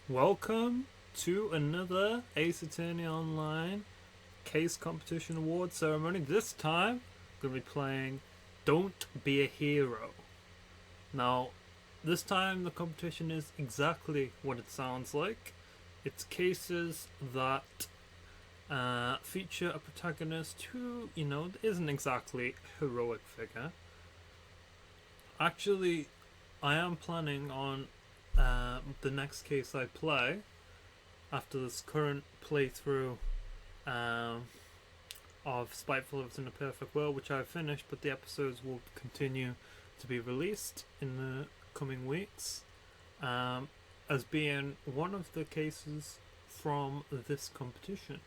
Welcome to another Ace Attorney Online Case Competition Award Ceremony. This time, I'm going to be playing Don't Be a Hero. Now, this time the competition is exactly what it sounds like. It's cases that feature a protagonist who, isn't exactly a heroic figure. Actually, I am planning on the next case I play after this current playthrough of Spiteful Lives in a Perfect World, which I've finished, but the episodes will continue to be released in the coming weeks as being one of the cases from this competition.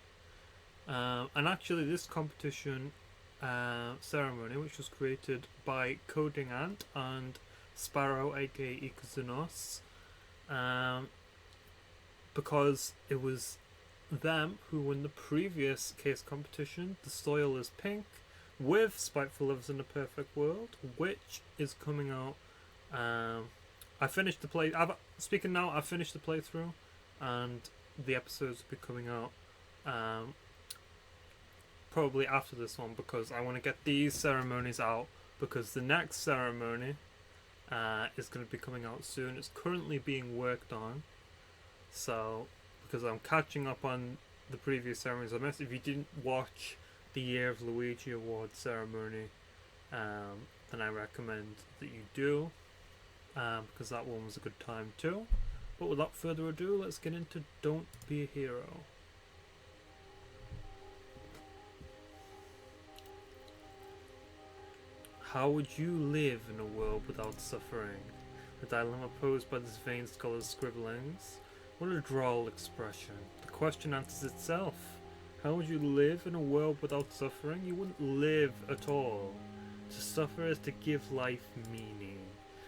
And actually this competition ceremony, which was created by CodingAnt and Sparrow aka Ikuzunos, because it was them who won the previous case competition, The Soil is Pink, with Spiteful Lives in a Perfect World, which is coming out. I finished the play. I've finished the playthrough, and the episodes will be coming out probably after this one, because I want to get these ceremonies out, because the next ceremony is going to be coming out soon. It's currently being worked on, so because I'm catching up on the previous ceremonies. If you didn't watch the Year of Luigi Award ceremony, then I recommend that you do, because that one was a good time too. But without further ado, let's get into Don't Be a Hero. How would you live in a world without suffering? The dilemma posed by this vain scholar's scribblings. What a droll expression. The question answers itself. How would you live in a world without suffering? You wouldn't live at all. To suffer is to give life meaning.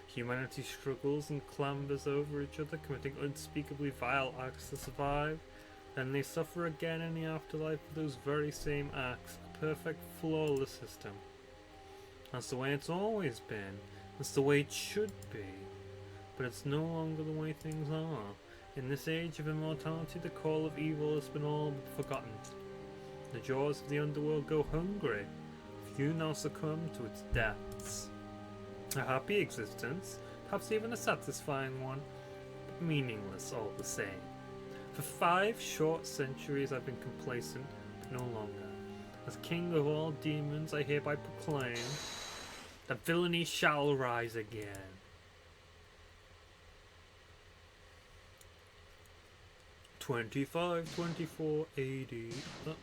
Humanity struggles and clambers over each other, committing unspeakably vile acts to survive. Then they suffer again in the afterlife for those very same acts. A perfect, flawless system. That's the way it's always been. That's the way it should be. But it's no longer the way things are. In this age of immortality, the call of evil has been all but forgotten. The jaws of the underworld go hungry. Few now succumb to its depths. A happy existence, perhaps even a satisfying one, but meaningless all the same. For 5 short centuries I've been complacent, but no longer. As king of all demons, I hereby proclaim that villainy shall rise again. $25, $24, $80. Oh.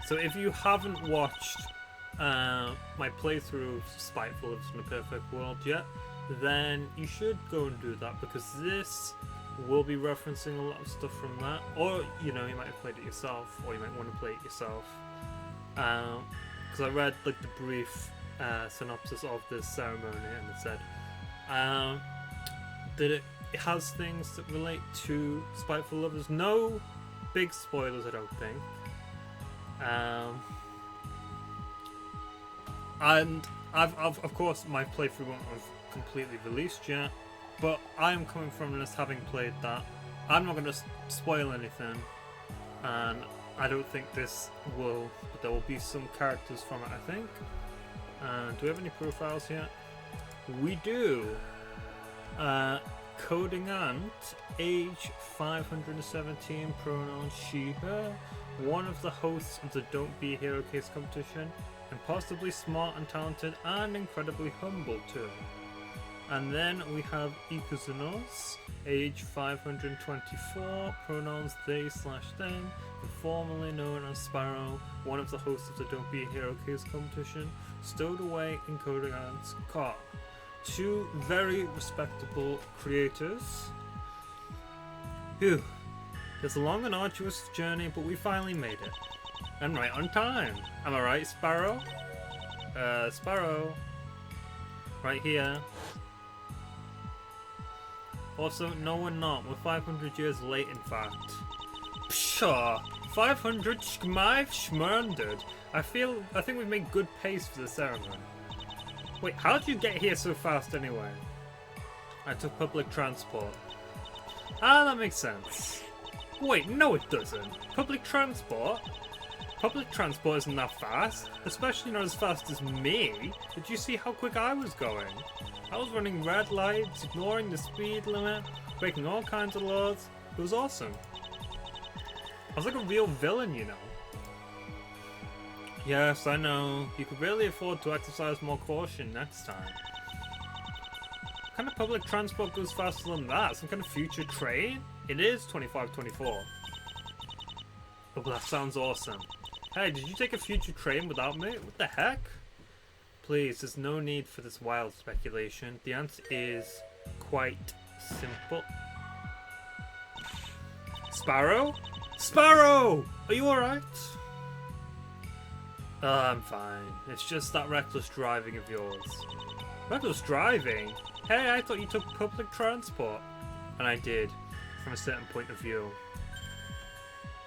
So if you haven't watched my playthrough of Spiteful Lives in a Perfect World yet, then you should go and do that, because this will be referencing a lot of stuff from that. Or, you might have played it yourself, or you might want to play it yourself. Because I read the brief synopsis of this ceremony, and it said that it has things that relate to Spiteful Lovers. No big spoilers, I don't think. And of course my playthrough won't have completely released yet, but I am coming from this having played that. I'm not going to spoil anything, and I don't think this will, but there will be some characters from it, I think. Do we have any profiles yet? We do. CodingAnt, age 517, pronoun she, her, one of the hosts of the Don't Be a Hero case competition, impossibly smart and talented and incredibly humble too. And then we have Ikuzunos, age 524, pronouns they/them, formerly known as Sparrow, one of the hosts of the Don't Be a Hero case competition, stowed away in CodingAnt's car. 2 very respectable creators. Phew. It's a long and arduous journey, but we finally made it. And right on time. Am I right, Sparrow? Sparrow. Right here. Also, no we're not. We're 500 years late, in fact. Pshaw! 500 schmurnded. I think we've made good pace for the ceremony. Wait, how did you get here so fast anyway? I took public transport. Ah, that makes sense. Wait, no it doesn't. Public transport? Public transport isn't that fast, especially not as fast as me. Did you see how quick I was going? I was running red lights, ignoring the speed limit, breaking all kinds of laws. It was awesome. I was like a real villain, you know. Yes, I know. You could really afford to exercise more caution next time. What kind of public transport goes faster than that? Some kind of future train? It is 2524. Oh, that sounds awesome. Hey, did you take a future train without me? What the heck? Please, there's no need for this wild speculation. The answer is quite simple. Sparrow? Sparrow! Are you alright? I'm fine. It's just that reckless driving of yours. Reckless driving? Hey, I thought you took public transport. And I did, from a certain point of view.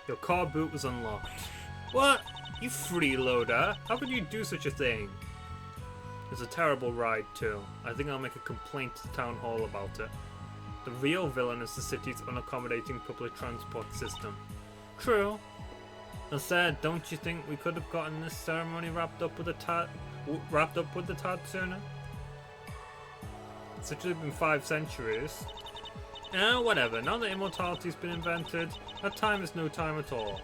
Your car boot was unlocked. What? You freeloader? How could you do such a thing? It's a terrible ride too. I think I'll make a complaint to the town hall about it. The real villain is the city's unaccommodating public transport system. True. Instead, don't you think we could have gotten this ceremony wrapped up with a tad sooner? It's actually been 5 centuries. Whatever. Now that immortality's been invented, that time is no time at all.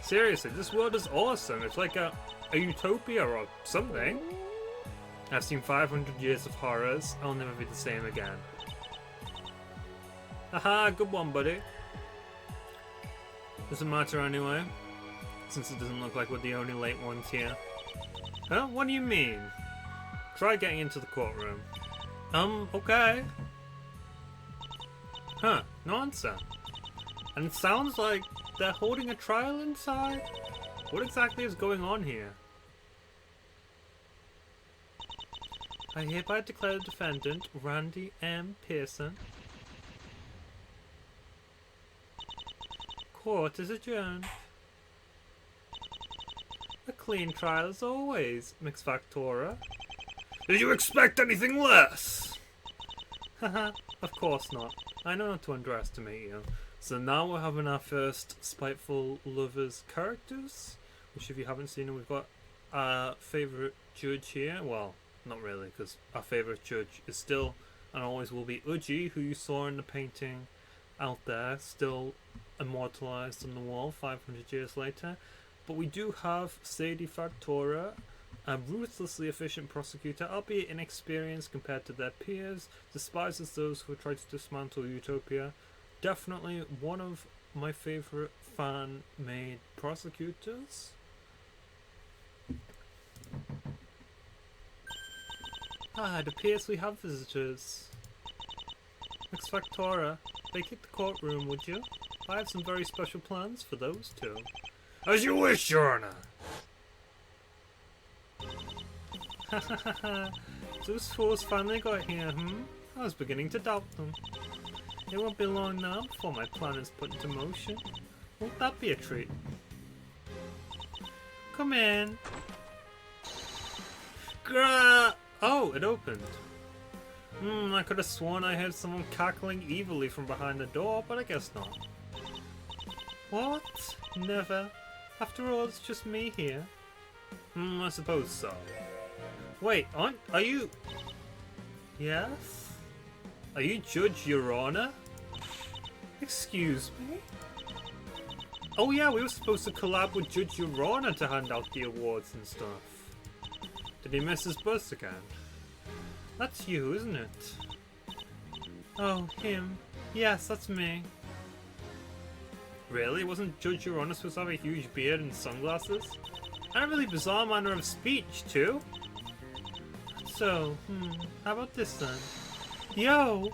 Seriously, this world is awesome. It's like a utopia or something. I've seen 500 years of horrors. I'll never be the same again. Haha, good one, buddy. Doesn't matter anyway, since it doesn't look like we're the only late ones here. Huh? What do you mean? Try getting into the courtroom. Okay. Huh, no answer. And it sounds like they're holding a trial inside? What exactly is going on here? I hereby declare the defendant, Randy M. Pearson. Court is adjourned. A clean trial as always, Mix Factora. Did you expect anything less? Haha, of course not. I know not to underestimate you. So now we're having our first Spiteful Lovers characters, which if you haven't seen them, we've got our favourite judge here. Well, not really, because our favourite judge is still and always will be Uji, who you saw in the painting out there, still immortalised on the wall 500 years later. But we do have Sadie Factora, a ruthlessly efficient prosecutor, albeit inexperienced compared to their peers, despises those who try to dismantle Utopia. Definitely one of my favourite fan-made prosecutors. It appears we have visitors. Mix Factora, vacate the courtroom, would you? I have some very special plans for those two. As you wish, Your Honor. Those fools finally got here, I was beginning to doubt them. It won't be long now before my plan is put into motion. Won't that be a treat? Come in. Oh, it opened. I could have sworn I heard someone cackling evilly from behind the door, but I guess not. What? Never. After all, it's just me here. I suppose so. Wait, are you... Yes? Are you Judge Your Honor? Excuse me? Oh yeah, we were supposed to collab with Judge Your Honor to hand out the awards and stuff. Did he miss his bus again? That's you, isn't it? Oh, him. Yes, that's me. Really? Wasn't Judge Your Honor supposed to have a huge beard and sunglasses? And a really bizarre manner of speech, too? So, how about this then? Yo!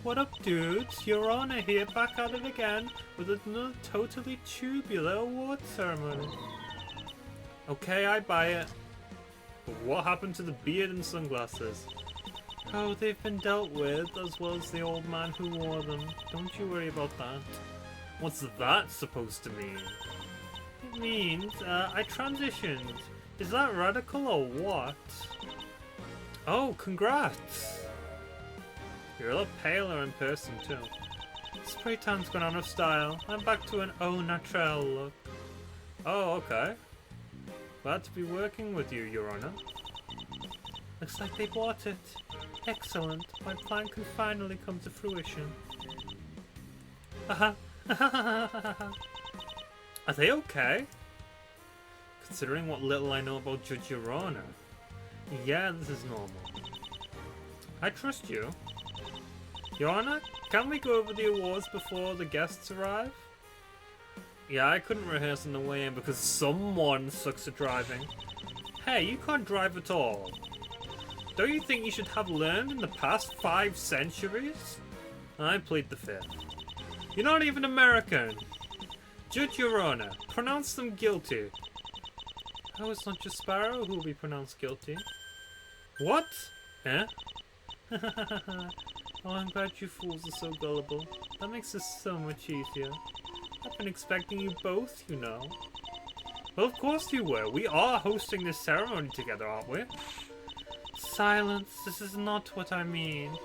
What up, dudes? Your Honor here, back at it again with another totally tubular award ceremony. Okay, I buy it. But what happened to the beard and sunglasses? Oh, they've been dealt with, as well as the old man who wore them. Don't you worry about that. What's that supposed to mean? It means, I transitioned. Is that radical or what? Oh, congrats! You're a lot paler in person too. Spray tan's gone out of style. I'm back to an au naturel look. Oh, okay. Glad to be working with you, Your Honor. Looks like they bought it. Excellent. My plan can finally come to fruition. Haha. Are they okay? Considering what little I know about Judge Your Honor. Yeah, this is normal. I trust you. Your Honor, can we go over the awards before the guests arrive? Yeah, I couldn't rehearse on the way in because someone sucks at driving. Hey, you can't drive at all. Don't you think you should have learned in the past 5 centuries? I plead the fifth. You're not even American. Judge Your Honor, pronounce them guilty. Oh, it's not just Sparrow who will be pronounced guilty. What? Eh? Oh, I'm glad you fools are so gullible. That makes this so much easier. I've been expecting you both, you know. Well, of course you were. We are hosting this ceremony together, aren't we? Silence. This is not what I mean.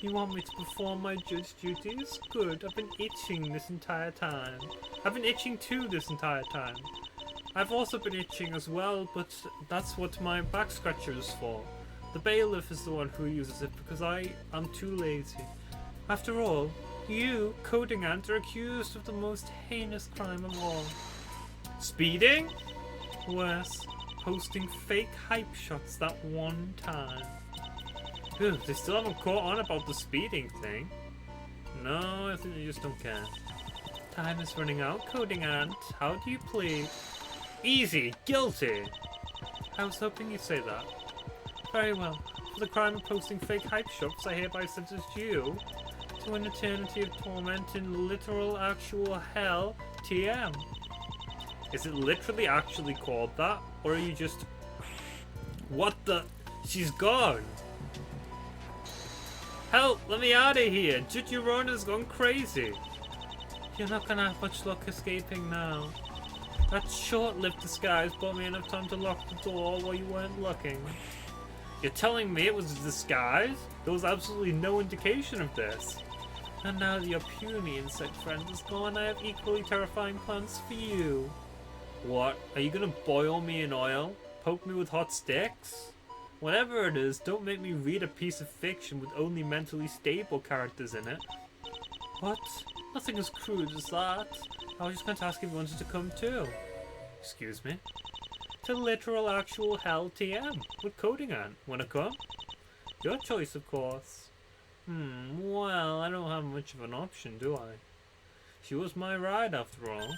You want me to perform my judge duties? Good. I've been itching this entire time. I've been itching too this entire time. I've also been itching as well, but that's what my back scratcher is for. The bailiff is the one who uses it because I am too lazy. After all, you, CodingAnt, are accused of the most heinous crime of all. Speeding? Worse, posting fake hype shots that one time. Ugh, they still haven't caught on about the speeding thing. No, I think they just don't care. Time is running out, CodingAnt. How do you plead? Easy, guilty. I was hoping you'd say that. Very well. For the crime of posting fake hype shots, I hereby sentence you to an eternity of torment in literal actual hell TM. Is it literally actually called that? Or are you just... What the... She's gone! Help! Let me out of here! Judge Your Honor's gone crazy! You're not gonna have much luck escaping now. That short-lived disguise bought me enough time to lock the door while you weren't looking. You're telling me it was a disguise? There was absolutely no indication of this. And now that your puny insect friend is gone, I have equally terrifying plans for you. What? Are you gonna boil me in oil? Poke me with hot sticks? Whatever it is, don't make me read a piece of fiction with only mentally stable characters in it. What? Nothing as crude as that. I was just going to ask if you wanted to come too. Excuse me? To literal actual hell TM with CodingAnt. Wanna come? Your choice, of course. Well, I don't have much of an option, do I? She was my ride after all.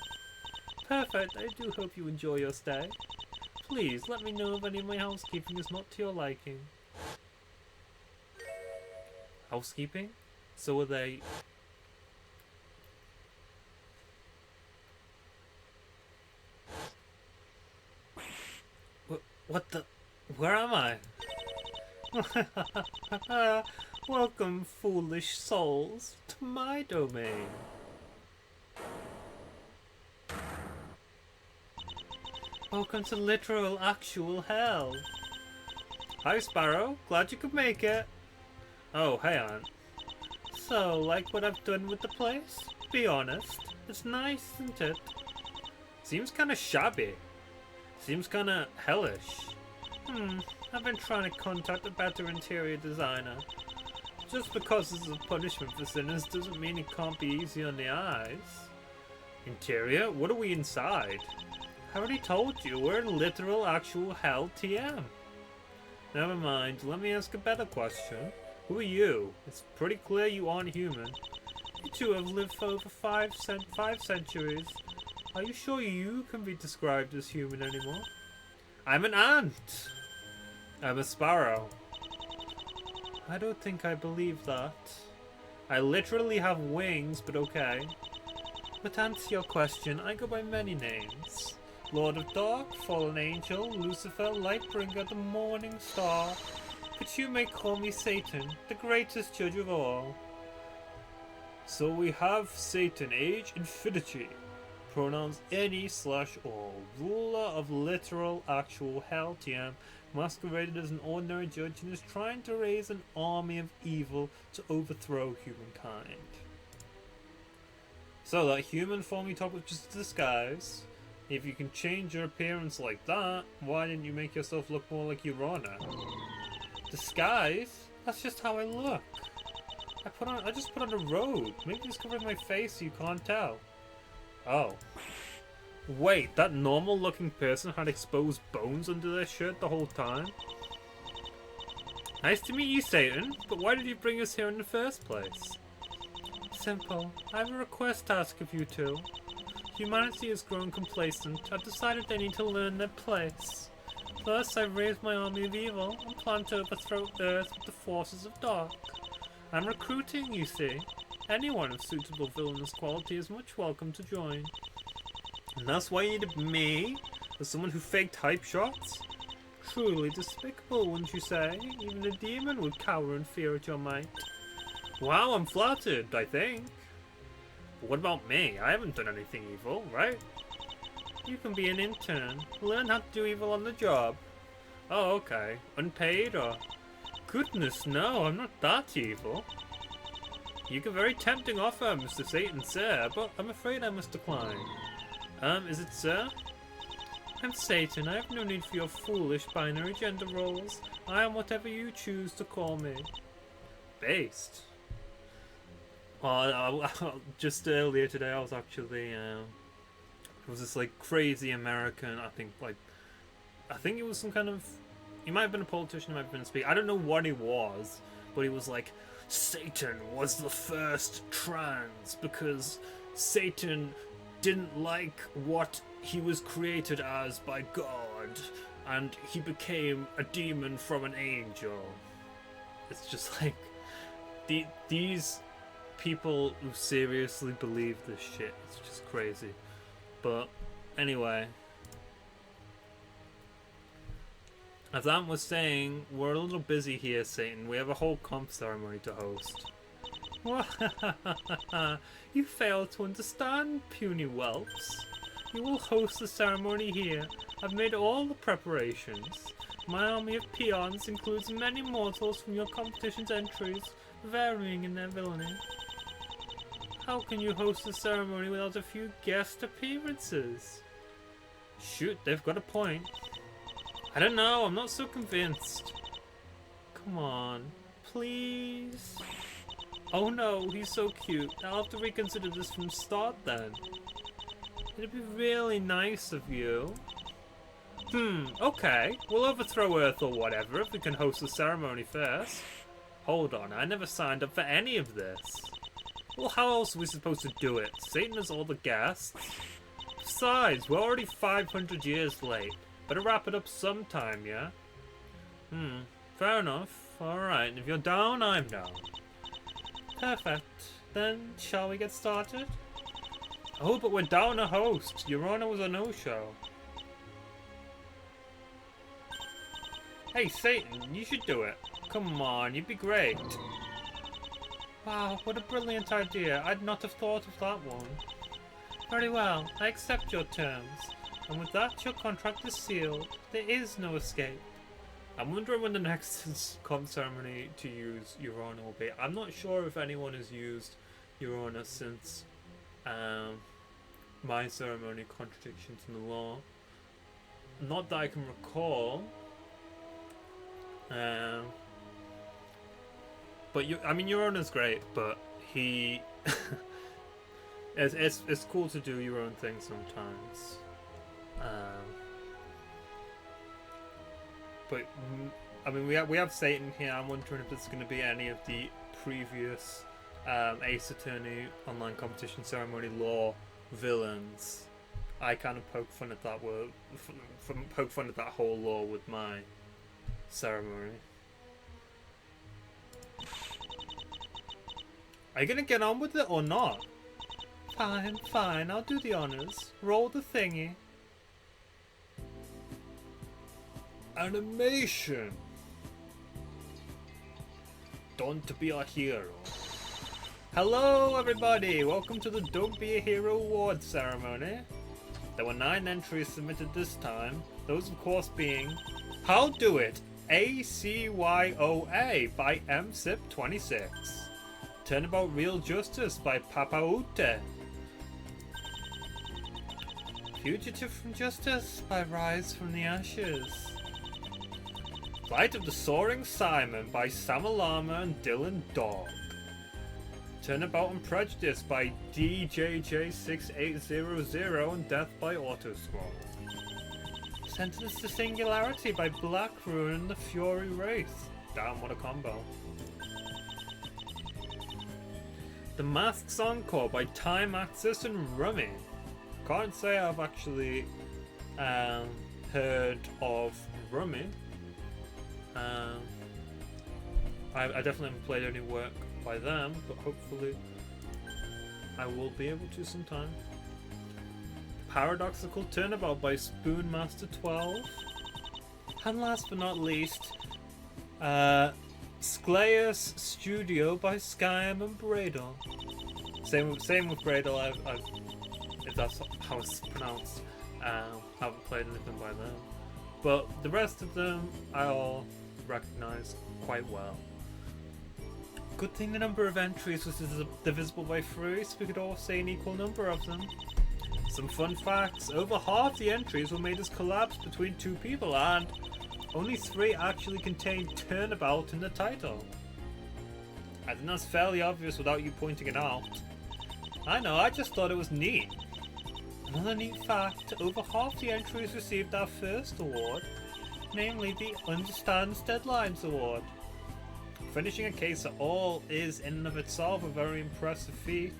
Perfect, I do hope you enjoy your stay. Please, let me know if any of my housekeeping is not to your liking. Housekeeping? So are they... What the... Where am I? Welcome, foolish souls, to my domain. Welcome to literal, actual hell. Hi, Sparrow. Glad you could make it. Oh, hey, Aunt. So, like what I've done with the place? Be honest. It's nice, isn't it? Seems kinda shabby. Seems kinda hellish. I've been trying to contact a better interior designer. Just because this is a punishment for sinners doesn't mean it can't be easy on the eyes. Interior? What are we inside? I already told you, we're in literal actual hell TM. Never mind, let me ask a better question. Who are you? It's pretty clear you aren't human. You two have lived for over 5 centuries. Are you sure you can be described as human anymore? I'm an ant! I'm a sparrow. I don't think I believe that. I literally have wings, but okay. But to answer your question, I go by many names. Lord of Dark, Fallen Angel, Lucifer, Lightbringer, the Morning Star. But you may call me Satan, the greatest judge of all. So we have Satan, age infinity, pronouns any/all, ruler of literal actual hell, TM, masqueraded as an ordinary judge and is trying to raise an army of evil to overthrow humankind. So that human form you talk with just a disguise. If you can change your appearance like that, why didn't you make yourself look more like Urona? Disguise? That's just how I look. I just put on a robe. Maybe it's covering my face so you can't tell. Oh. Wait, that normal looking person had exposed bones under their shirt the whole time? Nice to meet you, Satan, but why did you bring us here in the first place? Simple. I have a request to ask of you two. Humanity has grown complacent. I've decided they need to learn their place. Thus, I've raised my army of evil and plan to overthrow Earth with the forces of dark. I'm recruiting, you see. Anyone of suitable villainous quality is much welcome to join. And that's why you needed me? As someone who faked hype shots? Truly despicable, wouldn't you say? Even a demon would cower in fear at your might. Wow, I'm flattered, I think. But what about me? I haven't done anything evil, right? You can be an intern. Learn how to do evil on the job. Oh, okay. Unpaid or... Goodness, no, I'm not that evil. You get a very tempting offer, Mr. Satan, sir, but I'm afraid I must decline. Is it sir? I'm Satan. I have no need for your foolish binary gender roles. I am whatever you choose to call me. Based. Just earlier today, I was actually, it was this like crazy American. I think it was some kind of. He might have been a politician. He might have been a speaker. I don't know what he was, but he was like, Satan was the first trans because Satan didn't like what he was created as by God, and he became a demon from an angel. It's just like these people who seriously believe this shit. It's just crazy. But anyway, as Ant was saying, we're a little busy here, Satan. We have a whole comp ceremony to host. You fail to understand, puny whelps. You will host the ceremony here. I've made all the preparations. My army of peons includes many mortals from your competition's entries, varying in their villainy. How can you host a ceremony without a few guest appearances? Shoot, they've got a point. I don't know, I'm not so convinced. Come on, please. Oh no, he's so cute. I'll have to reconsider this from the start then. It'd be really nice of you. Okay. We'll overthrow Earth or whatever if we can host the ceremony first. Hold on, I never signed up for any of this. Well, how else are we supposed to do it? Satan has all the guests. Besides, we're already 500 years late. Better wrap it up sometime, yeah? Fair enough. Alright, if you're down, I'm down. Perfect. Then, shall we get started? Oh, but we're down a host. Your Honor was a no-show. Hey, Satan, you should do it. Come on, you'd be great. Wow, what a brilliant idea. I'd not have thought of that one. Very well, I accept your terms. And with that, your contract is sealed. There is no escape. I'm wondering when the next comp ceremony to use Your Honor will be. I'm not sure if anyone has used Your Honor since my ceremony, Contradictions in the Law. Not that I can recall. But Your Honor's great, but he it's cool to do your own thing sometimes. But we have Satan here. I'm wondering if there's going to be any of the previous Ace Attorney online competition ceremony law villains. I kind of poke fun at that poke fun at that whole law with my ceremony. Are you gonna get on with it or not? Fine, I'll do the honors. Roll the thingy. Animation! Don't be a hero. Hello everybody, welcome to the Don't Be a Hero Awards ceremony. There were 9 entries submitted this time, those of course being How Do It ACYOA by MSIP26, Turnabout Real Justice by Papaute, Fugitive from Justice by Rise from the Ashes, Flight of the Soaring Simon by Samalama and Dylan Dog, Turnabout and Prejudice by DJJ6800 and Death by Autoscroll, Sentence to Singularity by Black Rune and the Fury Wraith. Damn, what a combo. The Masks Encore by Time Axis and Rummy. Can't say I've actually heard of Rummy. I definitely haven't played any work by them, but hopefully I will be able to sometime. Paradoxical Turnabout by Spoonmaster 12. And last but not least, Skleus Studio by Skyrim and Bradle. Same with Bradle. I've if that's how it's pronounced, haven't played anything by them. But the rest of them I all recognise quite well. Good thing the number of entries was divisible by 3, so we could all say an equal number of them. Some fun facts: over half the entries were made as collabs between 2 people, and only 3 actually contained Turnabout in the title. I think that's fairly obvious without you pointing it out. I know, I just thought it was neat. Another neat fact: over half the entries received our first award, namely the Understands Deadlines Award. Finishing a case at all is in and of itself a very impressive feat.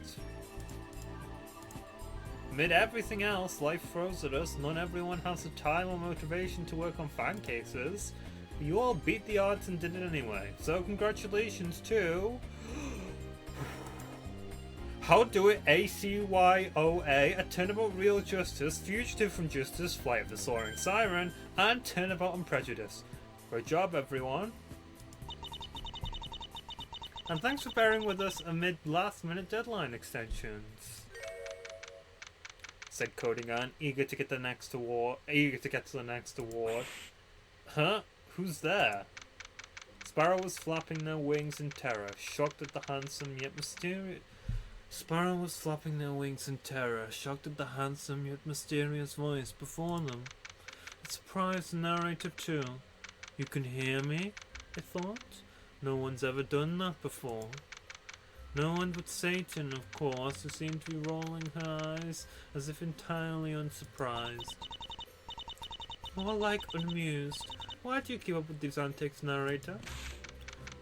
Amid everything else life throws at us, not everyone has the time or motivation to work on fan cases. But you all beat the odds and did it anyway, so congratulations to How Do It ACYOA, A Turnabout Real Justice, Fugitive from Justice, Flight of the Soaring Siren, and Turnabout and Prejudice. Great job everyone. And thanks for bearing with us amid last minute deadline extensions. Said CodingAnt, eager to get to the next award. Huh? Who's there? Sparrow was flapping their wings in terror, shocked at the handsome yet mysterious voice before them. It surprised the narrator too. You can hear me? I thought. No one's ever done that before. No one but Satan, of course, who seemed to be rolling her eyes as if entirely unsurprised. More like amused. Why do you keep up with these antics, narrator?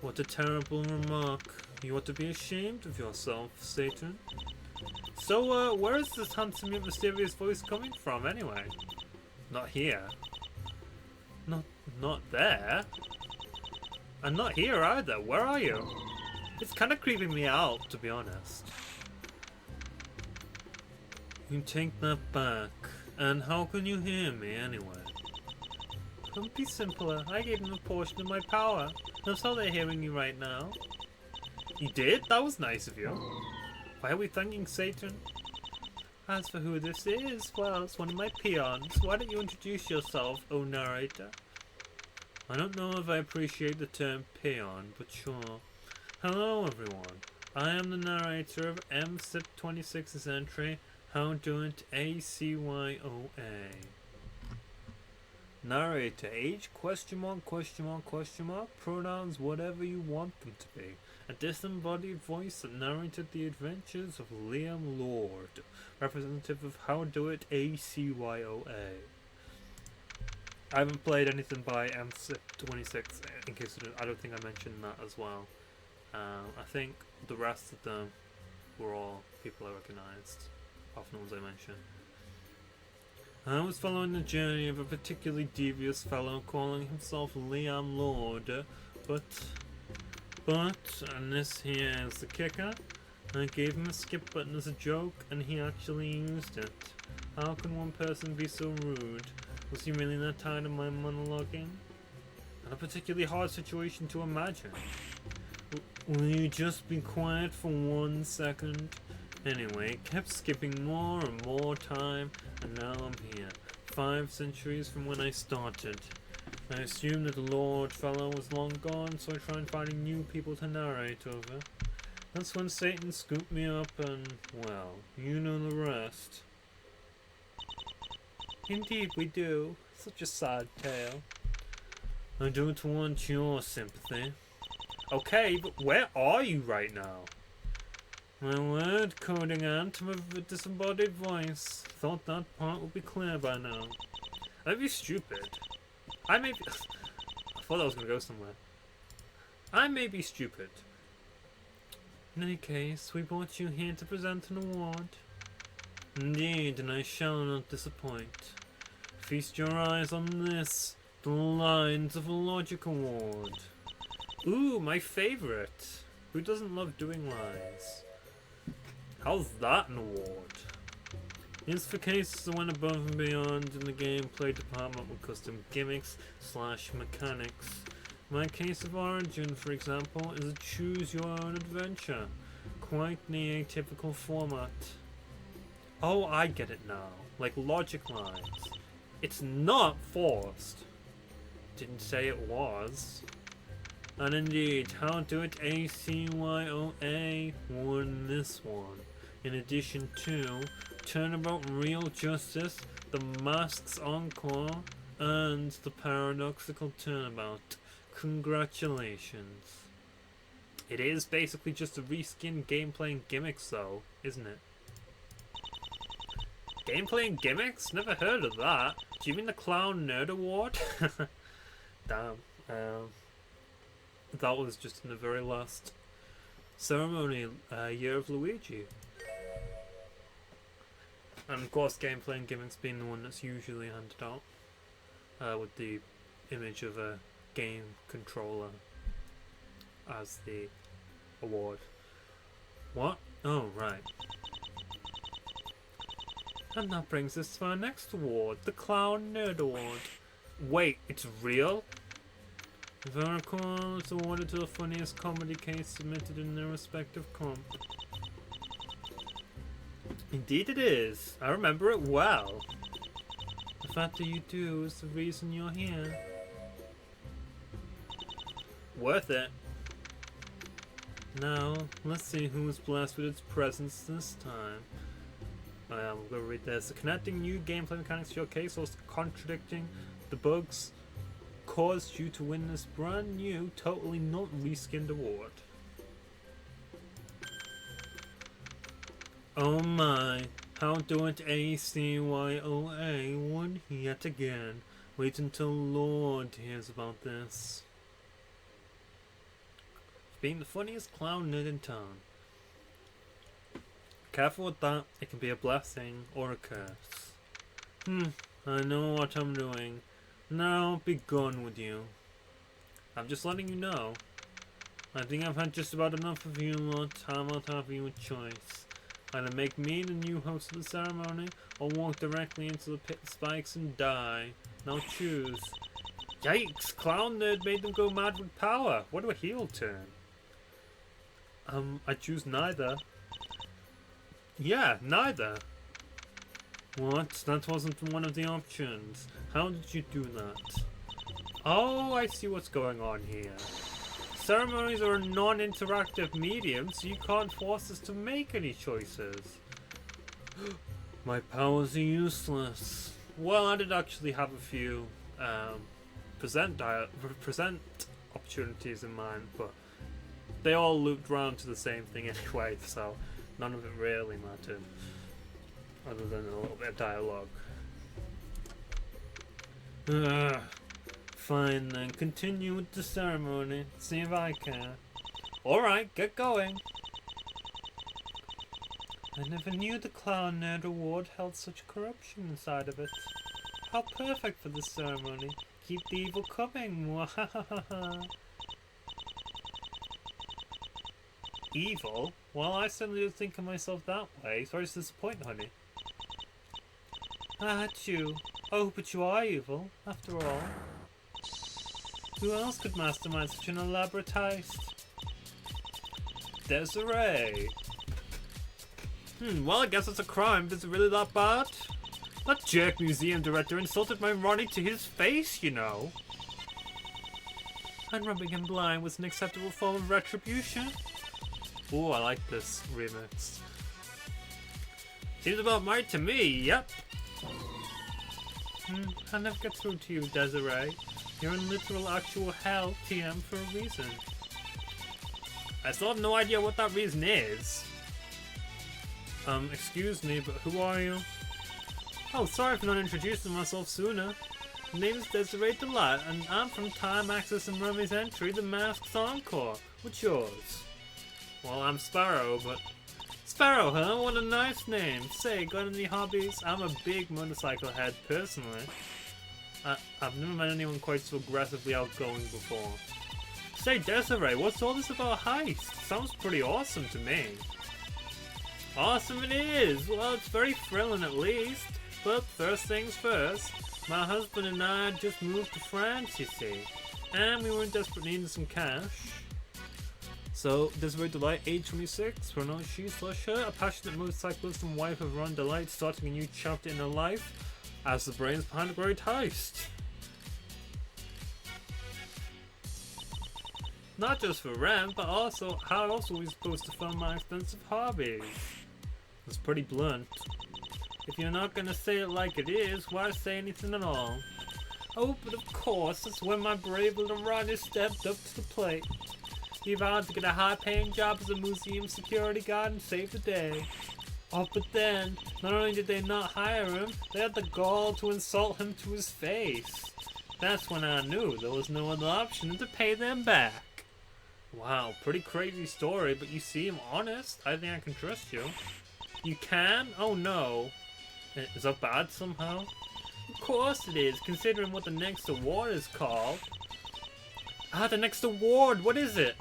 What a terrible remark. You ought to be ashamed of yourself, Satan. So, where is this handsome yet mysterious voice coming from, anyway? Not here. Not there? And not here either. Where are you? It's kind of creeping me out, to be honest. You take that back. And how can you hear me anyway? Don't be simpler. I gave them a portion of my power. That's how they're hearing you right now. You did? That was nice of you. Why are we thanking Satan? As for who this is, well, it's one of my peons. Why don't you introduce yourself, oh narrator? I don't know if I appreciate the term peon, but sure. Hello everyone, I am the narrator of MSIP26's entry, How Do It ACYOA. Narrator, age, question mark, pronouns, whatever you want them to be. A disembodied voice that narrated the adventures of Liam Lord, representative of How Do It ACYOA. I haven't played anything by MSIP26, in case I don't think I mentioned that as well. I think the rest of them were all people I recognised, apart from the ones I mentioned. I was following the journey of a particularly devious fellow calling himself Liam Lord, but, and this here is the kicker, I gave him a skip button as a joke and he actually used it. How can one person be so rude? Was he really that tired of my monologuing? Not a particularly hard situation to imagine. Will you just be quiet for 1 second? Anyway, it kept skipping more and more time, and now I'm here, 5 centuries from when I started. I assumed that the Lord fellow was long gone, so I tried finding new people to narrate over. That's when Satan scooped me up and, well, you know the rest. Indeed we do. Such a sad tale. I don't want your sympathy. Okay, but where are you right now? My word, CodingAnt, with a disembodied voice. Thought that part would be clear by now. I may be stupid. I may be... I thought I was going to go somewhere. I may be stupid. In any case, we brought you here to present an award. Indeed, and I shall not disappoint. Feast your eyes on this, the Lines of Logic Award. Ooh, my favourite. Who doesn't love doing lines? How's that an award? It's for cases that went above and beyond in the gameplay department with custom gimmicks / mechanics. My case of origin, for example, is a choose-your-own adventure. Quite the atypical format. Oh, I get it now. Like logic lines. It's not forced. Didn't say it was. And indeed, How Do It ACYOA won this one. In addition to Turnabout Real Justice, The Masks Encore, and The Paradoxical Turnabout. Congratulations. It is basically just a reskin gameplay and gimmicks though, isn't it? Gameplay and gimmicks? Never heard of that. Do you mean the Clown Nerd Award? Damn. That was just in the very last ceremony, Year of Luigi. And of course gameplay and gimmicks being the one that's usually handed out. With the image of a game controller as the award. What? Oh, right. And that brings us to our next award, the Clown Nerd Award. Wait, it's real? If I recall, it's awarded to the funniest comedy case submitted in their respective comp. Indeed it is. I remember it well. The fact that you do is the reason you're here. Worth it. Now, let's see who's blessed with its presence this time. I'm going to read this. The connecting new gameplay mechanics to your case whilst contradicting the bugs caused you to win this brand new, totally not reskinned award. Oh my, How Do It ACYOA won yet again. Wait until Lord hears about this. Being the funniest clown nerd in town. Careful with that, it can be a blessing or a curse. I know what I'm doing. Now be gone with you. I'm just letting you know. I think I've had just about enough of you lot. How about have you a choice? Either make me the new host of the ceremony, or walk directly into the pit spikes and die. Now choose. Yikes! Clown Nerd made them go mad with power. What a heel turn. I choose neither. Yeah, neither. What? That wasn't one of the options. How did you do that? Oh, I see what's going on here. Ceremonies are a non-interactive medium, so you can't force us to make any choices. My powers are useless. Well, I did actually have a few present opportunities in mind, but they all looped round to the same thing anyway, so none of it really mattered, other than a little bit of dialogue. Fine then, continue with the ceremony, see if I can. Alright, get going. I never knew the Clown Nerd Award held such corruption inside of it. How perfect for this ceremony. Keep the evil coming, mwahahaha. Evil? Well, I certainly don't think of myself that way. Sorry to disappoint, honey. Ah, you. Oh, but you are evil, after all. Who else could mastermind such an elaborate heist? Desiree. Well, I guess it's a crime. Is it really that bad? That jerk museum director insulted my Ronnie to his face, you know. And rubbing him blind was an acceptable form of retribution. Ooh, I like this remix. Seems about right to me, yep. I'll never get through to you, Desiree. You're in literal actual hell, TM, for a reason. I still have no idea what that reason is. Excuse me, but who are you? Oh, sorry for not introducing myself sooner. My name is Desiree Delight, and I'm from Time Access and Rummy's Entry, the Masked Encore. What's yours? Well, I'm Sparrow, but... Sparrow, huh? What a nice name. Say, got any hobbies? I'm a big motorcycle head, personally. I've never met anyone quite so aggressively outgoing before. Say, Desiree, what's all this about heist? Sounds pretty awesome to me. Awesome it is! Well, it's very thrilling at least. But first things first, my husband and I just moved to France, you see. And we were in desperate need of some cash. So, Desiree Delight, age 26, pronouns she/her, a passionate motorcyclist and wife of Ron Delight, starting a new chapter in her life as the brains behind a great heist. Not just for rent, but also how else are we supposed to fund my expensive hobbies? It's pretty blunt. If you're not gonna say it like it is, why say anything at all? Oh, but of course, that's when my brave little Ronnie stepped up to the plate. He vowed to get a high-paying job as a museum security guard and save the day. Oh, but then, not only did they not hire him, they had the gall to insult him to his face. That's when I knew there was no other option than to pay them back. Wow, pretty crazy story, but you seem honest. I think I can trust you. You can? Oh no. Is that bad somehow? Of course it is, considering what the next award is called. Ah, the next award! What is it?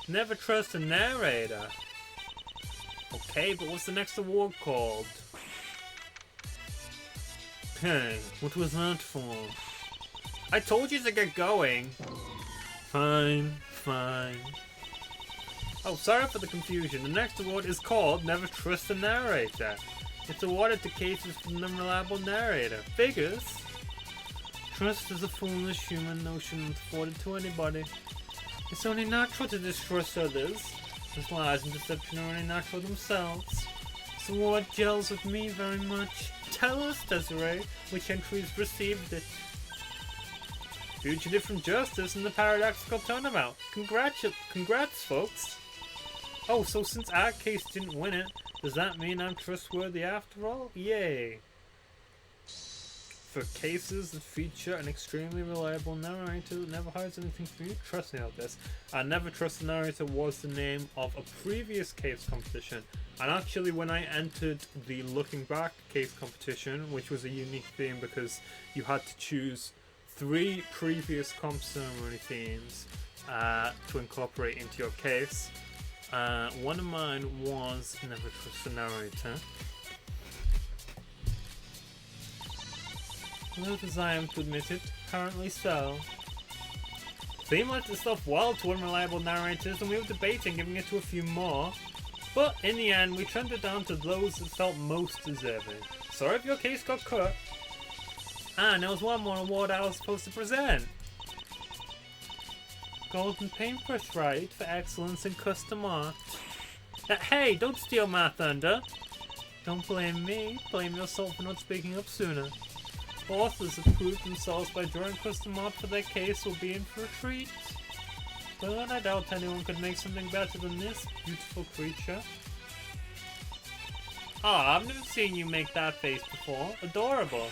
Never trust a narrator. Okay, but what's the next award called? Hey, what was that for? I told you to get going. Fine. Oh, sorry for the confusion. The next award is called Never Trust a Narrator. It's awarded to cases from an unreliable narrator. Figures. Trust is a foolish human notion afforded to anybody. It's only natural to distrust others, as lies and deception are only natural themselves. This award gels with me very much. Tell us, Desiree, which entries received it. Fugitive from justice in the paradoxical turnabout. Congrats, folks. Oh, so since our case didn't win it, does that mean I'm trustworthy after all? Yay. For cases that feature an extremely reliable narrator that never hides anything from you, trust me on this. I Never Trust a Narrator was the name of a previous case competition. And actually when I entered the Looking Back case competition, which was a unique theme because you had to choose 3 previous comp ceremony themes to incorporate into your case. One of mine was Never Trust a Narrator. Loath as I am to admit it, apparently so. Theme lent itself well to unreliable narrators, and we were debating giving it to a few more. But in the end, we trimmed it down to those that felt most deserving. Sorry if your case got cut. And there was one more award I was supposed to present. Golden Paintbrush Right for excellence in custom art. Hey, don't steal my thunder. Don't blame me, blame yourself for not speaking up sooner. Authors have proved themselves by drawing custom art for their case will be in for a treat. But I doubt anyone could make something better than this beautiful creature. Ah, I've never seen you make that face before. Adorable.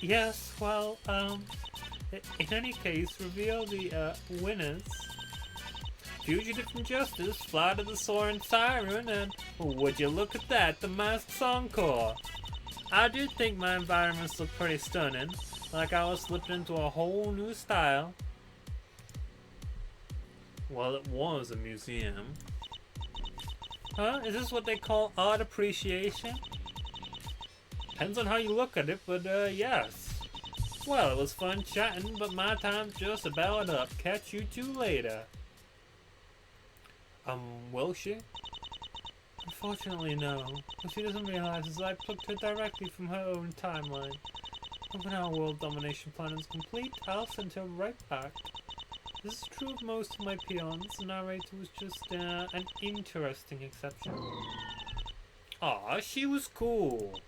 Yes, well, in any case, reveal the, winners. Fugitive from Justice, Flight of the Soaring Siren, and would you look at that, the Masked Encore. I do think my environments look pretty stunning, like I was slipping into a whole new style. Well, it was a museum. Huh? Is this what they call art appreciation? Depends on how you look at it, but yes. Well, it was fun chatting, but my time's just about up. Catch you two later. Will she? Unfortunately, no. What she doesn't realize is I plucked her directly from her own timeline. And when our world domination plan is complete, I'll send her right back. This is true of most of my peons. The narrator was just an interesting exception. Aw, she was cool.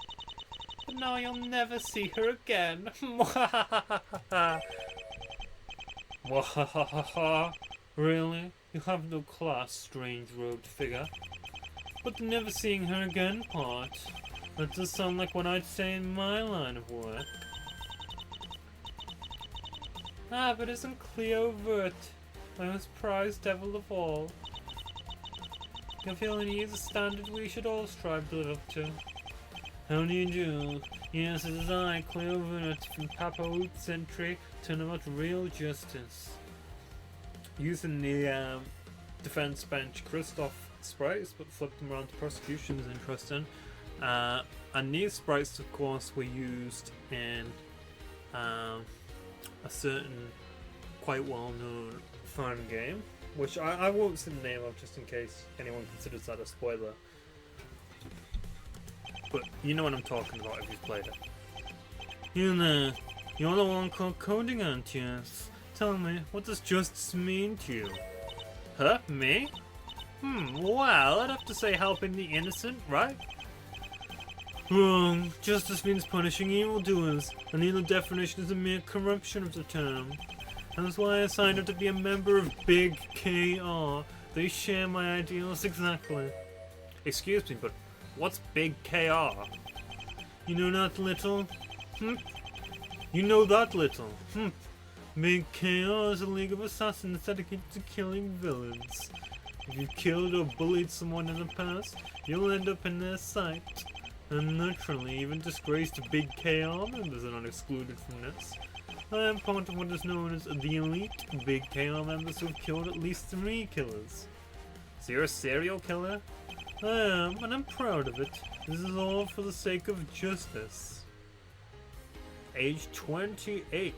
But now you'll never see her again. Really? You have no class, strange robed figure. But the never seeing her again part. That does sound like what I'd say in my line of work. Ah, but isn't Cleo Vert my most prized devil of all? I feel he is a standard we should all strive to live up to. How do you do? Yes, it is I, Cleo Vert, from Papa Oot's entry, turn about real justice. Using the defense bench Christoph sprites, but flipped them around to prosecution is interesting. And these sprites, of course, were used in a certain quite well-known fun game, which I won't say the name of just in case anyone considers that a spoiler. But you know what I'm talking about if you've played it. You there, you're the one called CodingAnt, yes? Tell me, what does justice mean to you? Huh? Me? Well, I'd have to say helping the innocent, right? Wrong. Justice means punishing evildoers, and the other definition is a mere corruption of the term. And that's why I signed up to be a member of Big KR. They share my ideals exactly. Excuse me, but what's Big KR? You know that little? You know that little? Big KR is a league of assassins dedicated to killing villains. If you've killed or bullied someone in the past, you'll end up in their sight. And naturally, even disgraced Big KR members are not excluded from this. I am part of what is known as the elite Big KR members who have killed at least 3 killers. So you're a serial killer? I am, and I'm proud of it. This is all for the sake of justice. Age 28.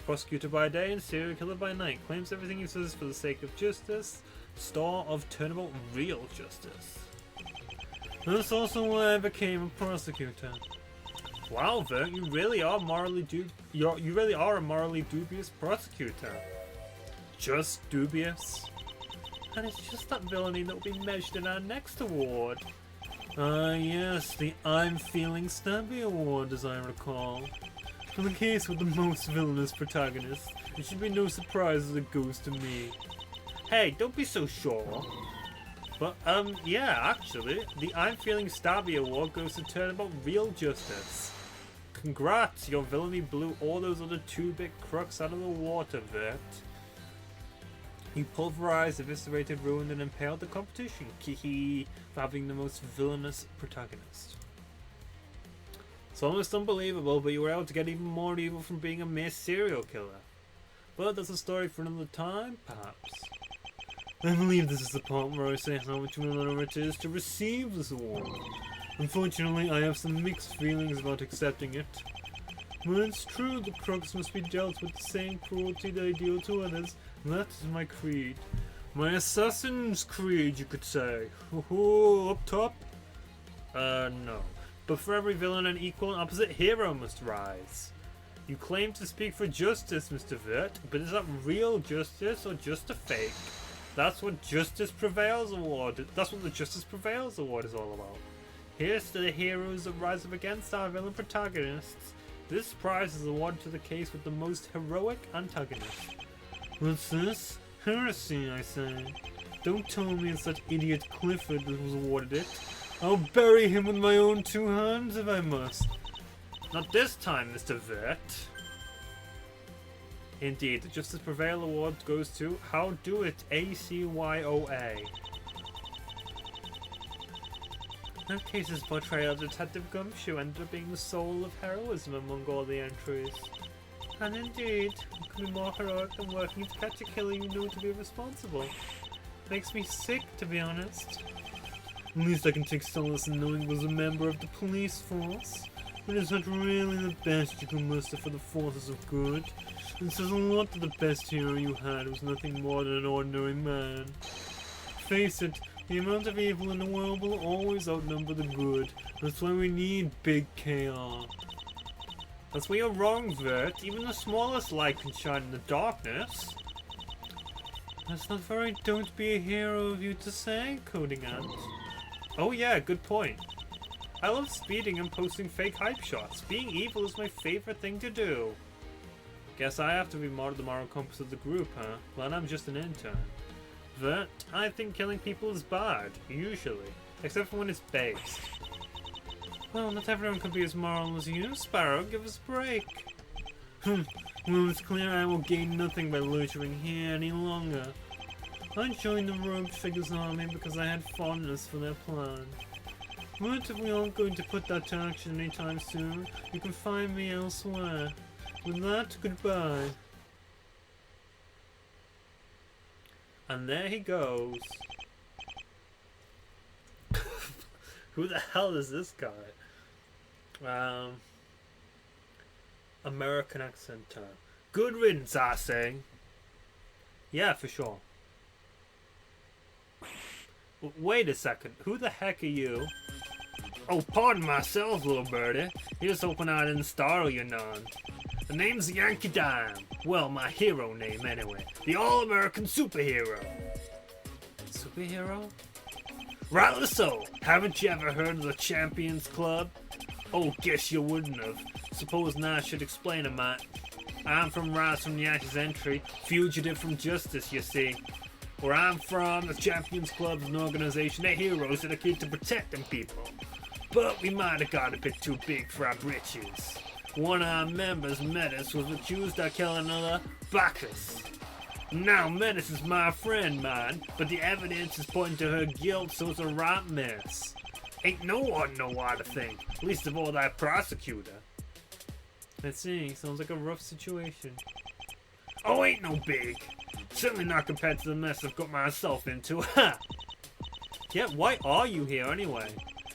Prosecutor by day and serial killer by night. Claims everything he says for the sake of justice. Star of turnabout real justice. That's also why I became a prosecutor. Wow, Vert, you really are a morally dubious prosecutor. Just dubious. And it's just that villainy that will be measured in our next award. Yes, the I'm Feeling Stabby Award, as I recall. For the case with the most villainous protagonist, it should be no surprise that it goes to me. Hey, don't be so sure. But, yeah, actually, the I'm Feeling Stabby Award goes to Turnabout Real Justice. Congrats, your villainy blew all those other 2-bit crooks out of the water, Vert. You pulverized, eviscerated, ruined, and impaled the competition, Kihi, for having the most villainous protagonist. It's almost unbelievable, but you were able to get even more evil from being a mere serial killer. But that's a story for another time, perhaps. I believe this is the part where I say how much of an honor it is to receive this award. Unfortunately, I have some mixed feelings about accepting it. But it's true the crooks must be dealt with the same cruelty they deal to others. That is my creed. My assassin's creed, you could say. Up top? No. But for every villain, an equal and opposite hero must rise. You claim to speak for justice, Mr. Vert, but is that real justice or just a fake? That's what Justice Prevails Award. That's what the Justice Prevails Award is all about. Here's to the heroes that rise up against our villain protagonists. This prize is awarded to the case with the most heroic antagonist. What's this? Heresy, I say. Don't tell me it's that idiot Clifford that was awarded it. I'll bury him with my own 2 hands if I must. Not this time, Mr. Vert. Indeed, the Justice Prevail Award goes to How Do It, ACYOA. That case's portrayal of Detective Gumshoe ended up being the soul of heroism among all the entries. And indeed, it could be more heroic than working to catch a killer you know to be responsible. Makes me sick, to be honest. At least I can take solace in knowing he was a member of the police force. But is that really the best you can muster for the forces of good? It says a lot that the best hero you had was nothing more than an ordinary man. face it, the amount of evil in the world will always outnumber the good. That's why we need big chaos. That's where you're wrong, Vert. Even the smallest light can shine in the darkness. That's not very don't be a hero of you to say, CodingAnt. Oh yeah, good point. I love speeding and posting fake hype shots. Being evil is my favorite thing to do. Guess I have to be the moral compass of the group, huh? Well, I'm just an intern. But I think killing people is bad, usually. Except for when it's based. Well, not everyone can be as moral as you, Sparrow. Give us a break. Well, it's clear I will gain nothing by loitering here any longer. I joined the Rogue Figure's army because I had fondness for their plan. But if we aren't going to put that to action anytime soon, you can find me elsewhere. With that, goodbye. And there he goes. Who the hell is this guy? American accent. Good riddance, I say. Yeah, for sure. Wait a second. Who the heck are you? Oh, pardon myself, little birdie. Here's hoping I didn't startle you none. The name's Yankee Dime. Well, my hero name anyway. The All-American Superhero. Superhero? Rightly so. Haven't you ever heard of the Champions Club? Oh, guess you wouldn't have. Suppose now I should explain a mite. I'm from Rise from the Ashes entry, fugitive from justice, you see. Where I'm from, the Champions Club is an organization of heroes dedicated to protecting people. But we might have got a bit too big for our britches. One of our members, Metis, was accused of killing another, Bacchus. Now, Metis is my friend, man, but the evidence is pointing to her guilt, so it's a right mess. Ain't no one know what to think, least of all that prosecutor. Let's see, sounds like a rough situation. Oh, ain't no big. Certainly not compared to the mess I've got myself into, ha! Yeah, why are you here anyway?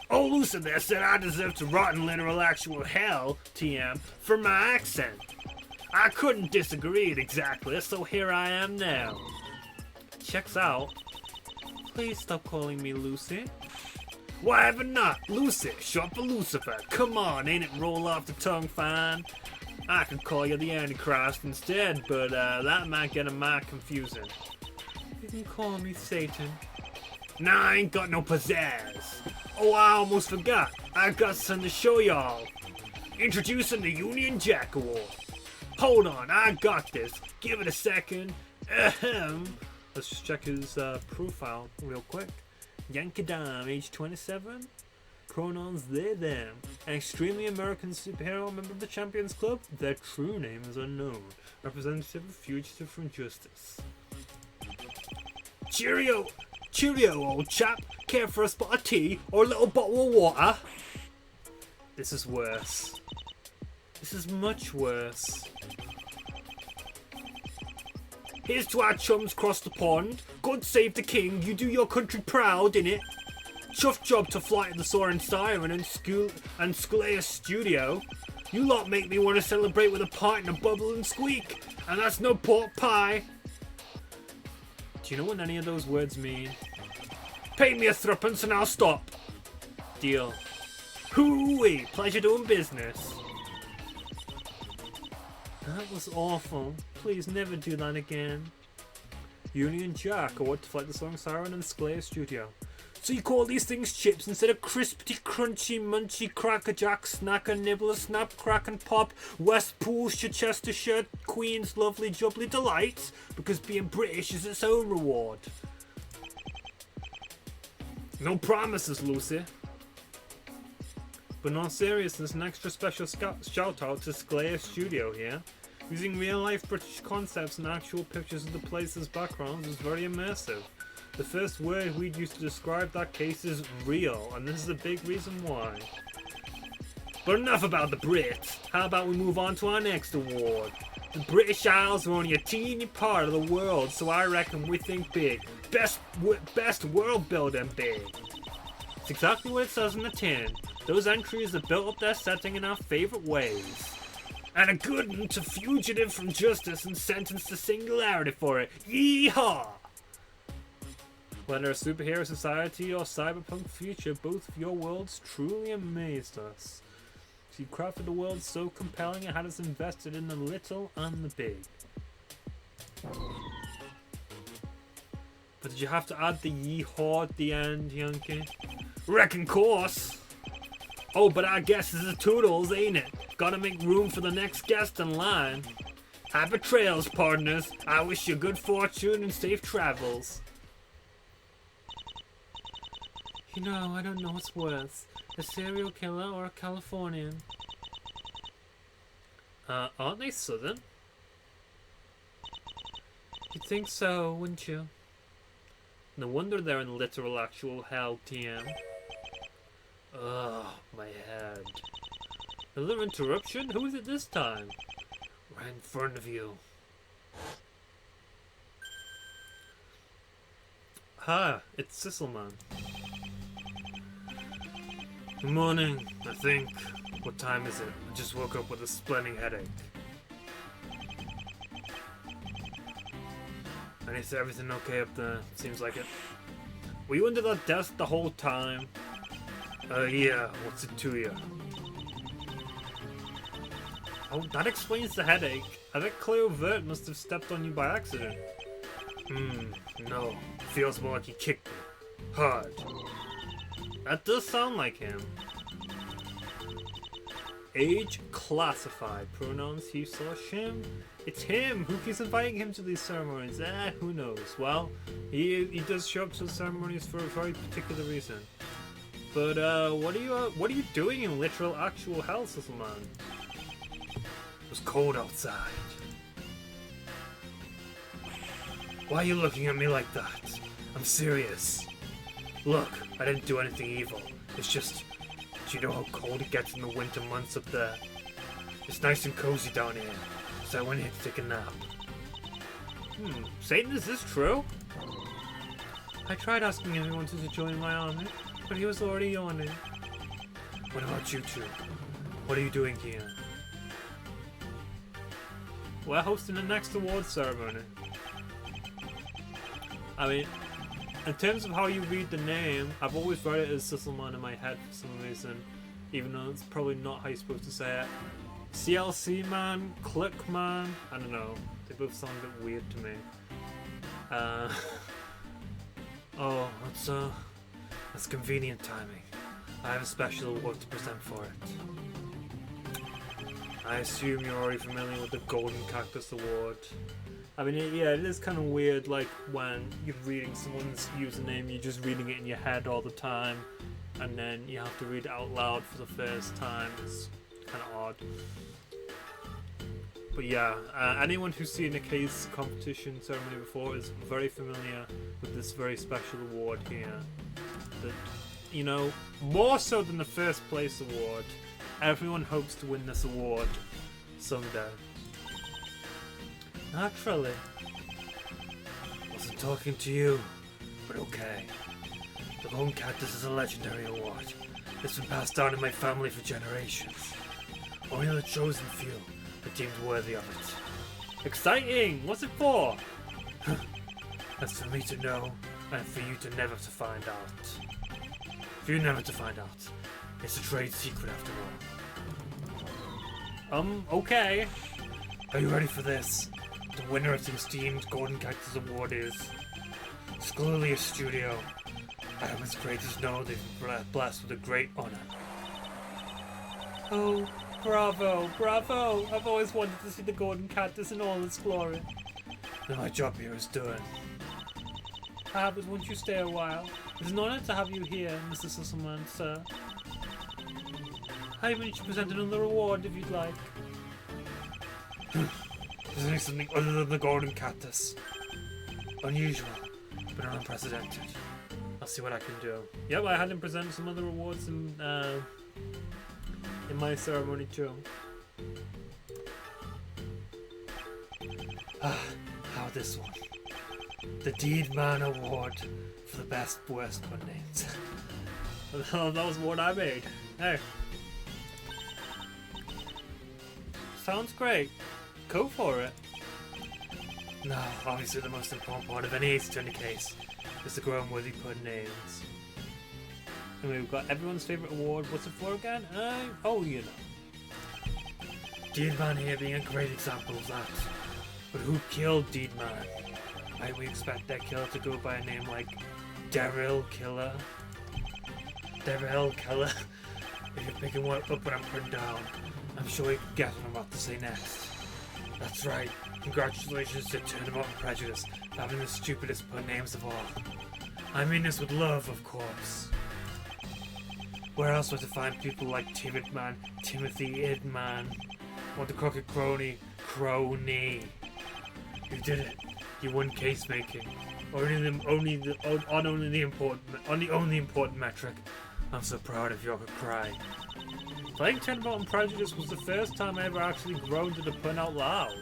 Oh, Lucy there said I deserve to rot in literal actual hell, TM, for my accent. I couldn't disagree exactly, so here I am now. Checks out. Please stop calling me Lucy. Why ever not? Lucy, short for Lucifer. Come on, ain't it roll off the tongue fine? I could call you the Antichrist instead, but that might get a mite confusing. You can call me Satan. Nah, I ain't got no pizzazz. Oh, I almost forgot. I got something to show y'all. Introducing the Union Jack Award. Hold on, I got this. Give it a second. Ahem. Let's just check his profile real quick. Yankee Dime, age 27. Pronouns they, them. An extremely American superhero member of the Champions Club. Their true name is unknown. Representative of fugitive from justice. Cheerio! Cheerio, old chap. Care for a spot of tea or a little bottle of water? This is worse. This is much worse. Here's to our chums across the pond. God save the king, you do your country proud, innit? Chuff job to fly to the Soaring Siren and Scalea Studio. You lot make me want to celebrate with a pint and a bubble and squeak. And that's no pork pie. Do you know what any of those words mean? Pay me a threepence and I'll stop. Deal. Hoo-wee, pleasure doing business. That was awful. Please never do that again. Union Jack, or what to flight the song Siren and Scalea Studio. So you call these things chips instead of crispy, crunchy, munchy, cracker jack, snacker, nibbler, snap, crack and pop, West Pool, Chichestershire, Queen's lovely jubbly delights, because being British is its own reward. No promises, Lucy. But in all seriousness, an extra special shout out to Scalea Studio here. Using real life British concepts and actual pictures of the place as backgrounds is very immersive. The first word we'd use to describe that case is real, and this is a big reason why. But enough about the Brits. How about we move on to our next award? The British Isles are only a teeny part of the world, so I reckon we think big. Best world building big. It's exactly what it says in the tin. Those entries have built up their setting in our favourite ways. And a good one to fugitive from justice and sentenced to singularity for it. Yeehaw! Whether a superhero society or cyberpunk future, both of your worlds truly amazed us. You crafted a world so compelling it had us invested in the little and the big. But did you have to add the yeehaw at the end, Yankee? Reckon course! Oh, but our guest is a toodles, ain't it? Gotta make room for the next guest in line. Happy trails, partners. I wish you good fortune and safe travels. You know, I don't know what's worse. A serial killer or a Californian? Aren't they Southern? You'd think so, wouldn't you? No wonder they're in literal actual hell, TM. Ugh, my head. Another interruption? Who is it this time? Right in front of you. Ha, it's Sisselman. Good morning, I think. What time is it? I just woke up with a splitting headache. And is everything okay up there? Seems like it. Were you under that desk the whole time? Yeah, what's it to you? Oh, that explains the headache. I think Cleo Vert must have stepped on you by accident. No. Feels more like he kicked me. Hard. That does sound like him. Age classified. Pronouns he slash him. It's him. Who keeps inviting him to these ceremonies? Who knows? Well, he does show up to the ceremonies for a very particular reason. But what are you doing in literal actual hell, Sisselman? It was cold outside. Why are you looking at me like that? I'm serious. Look, I didn't do anything evil. It's just, do you know how cold it gets in the winter months up there? It's nice and cozy down here, so I went here to take a nap. Satan, is this true? I tried asking if he wanted to join my army, but he was already yawning. What about you two? What are you doing here? We're hosting the next awards ceremony. I mean, in terms of how you read the name, I've always read it as Sisselman in my head for some reason, even though it's probably not how you're supposed to say it. CLC man, Click man, I don't know. They both sound a bit weird to me. Oh, that's convenient timing. I have a special award to present for it. I assume you're already familiar with the Golden Cactus Award. I mean, yeah, it is kind of weird, like, when you're reading someone's username, you're just reading it in your head all the time, and then you have to read it out loud for the first time. It's kind of odd. But yeah, anyone who's seen a case competition ceremony before is very familiar with this very special award here. That, you know, more so than the first place award, everyone hopes to win this award someday. Naturally. Wasn't talking to you, but okay. The Golden Cactus is a legendary award. It's been passed down in my family for generations. Only the chosen few are deemed worthy of it. Exciting! What's it for? That's for me to know, and for you to never to find out. For you never to find out. It's a trade secret after all. Okay. Are you ready for this? The winner of the esteemed Golden Cactus Award is Scolulia Studio. Adam's creators know they've been blessed with a great honor. Oh, bravo, bravo! I've always wanted to see the Golden Cactus in all its glory. Then my job here is done. But won't you stay a while? It's an honor to have you here, Mr. Sisselman, sir. I even need to present another award if you'd like. Presenting something other than the Golden Cactus. Unusual, but unprecedented. I'll see what I can do. Yep, I had him present some other awards in my ceremony too. How this one? The Deed Man Award for the best worst pun names. That was what I made. Hey. Sounds great. Go for it. No, obviously the most important part of any ace attorney case is the grown worthy pun names. And we've got everyone's favourite award. What's it for again? Oh, you know. Deedman here being a great example of that. But who killed Deedman? Might we expect that killer to go by a name like Daryl Killer? Daryl Killer? If you're picking one up when I'm putting down, I'm sure you can guess what I'm about to say next. That's right. Congratulations to Turn 'em Up and Prejudice for having the stupidest pun names of all. I mean this with love, of course. Where else was to find people like Timid Man, Timothy Idman, or the Crooked Crony, Crony? You did it. You won case making. On the only important metric. I'm so proud of you, I could cry. Playing Turn 'em Up and Prejudice was the first time I ever actually groaned at a pun out loud.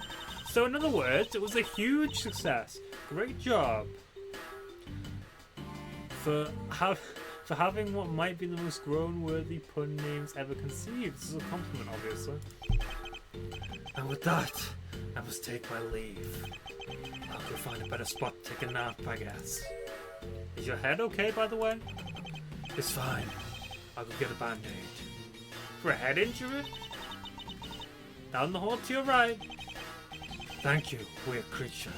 So in other words, it was a huge success. Great job. For having what might be the most groan-worthy pun names ever conceived. This is a compliment, obviously. And with that, I must take my leave. I'll go find a better spot to take a nap, I guess. Is your head okay, by the way? It's fine. I'll go get a band-aid. For a head injury? Down the hall to your right. Thank you, weird creature.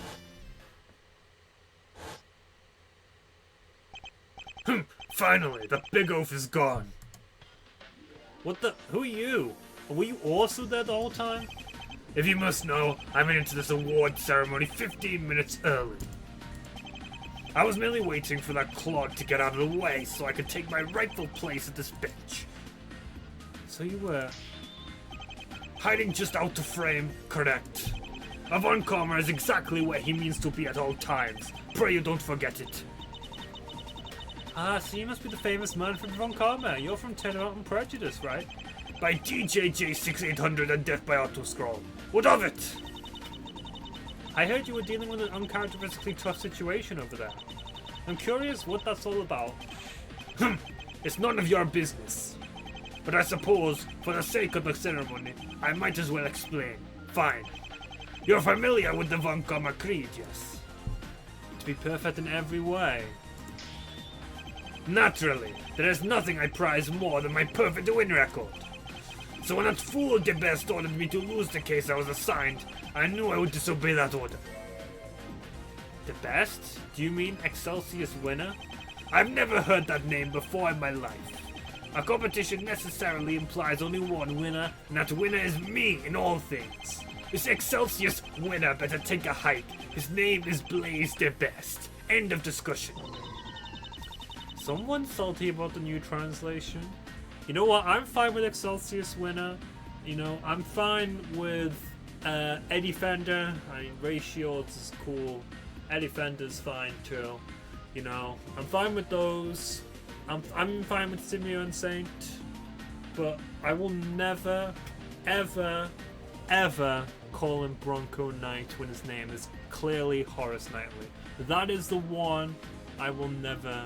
Finally, the big oaf is gone. What the? Who are you? Were you also there the whole time? If you must know, I went into this award ceremony 15 minutes early. I was merely waiting for that clod to get out of the way so I could take my rightful place at this bench. So you were hiding just out of frame, correct. Avon Karma is exactly where he means to be at all times. Pray you don't forget it. Ah, so you must be the famous man from Avon Karma. You're from Turn 'em Up and Prejudice, right? By DJJ6800 and Death by Autoscroll. What of it? I heard you were dealing with an uncharacteristically tough situation over there. I'm curious what that's all about. It's none of your business. But I suppose, for the sake of the ceremony, I might as well explain. Fine. You're familiar with the Von Karma Creed, yes? To be perfect in every way. Naturally, there is nothing I prize more than my perfect win record. So when that fool De Best ordered me to lose the case I was assigned, I knew I would disobey that order. De Best? Do you mean Excelsius Winner? I've never heard that name before in my life. A competition necessarily implies only one winner, and that winner is me in all things. This Excelsius Winner better take a hike. His name is Blaze De Best. End of discussion. Someone's salty about the new translation. You know what? I'm fine with Excelsius Winner. You know, I'm fine with Eddie Fender. I mean, Ray Shields is cool. Eddie Fender's fine too. You know, I'm fine with those. I'm fine with Simeon Saint. But I will never, ever, ever call him Bronco Knight when his name is clearly Horace Knightley. That is the one I will never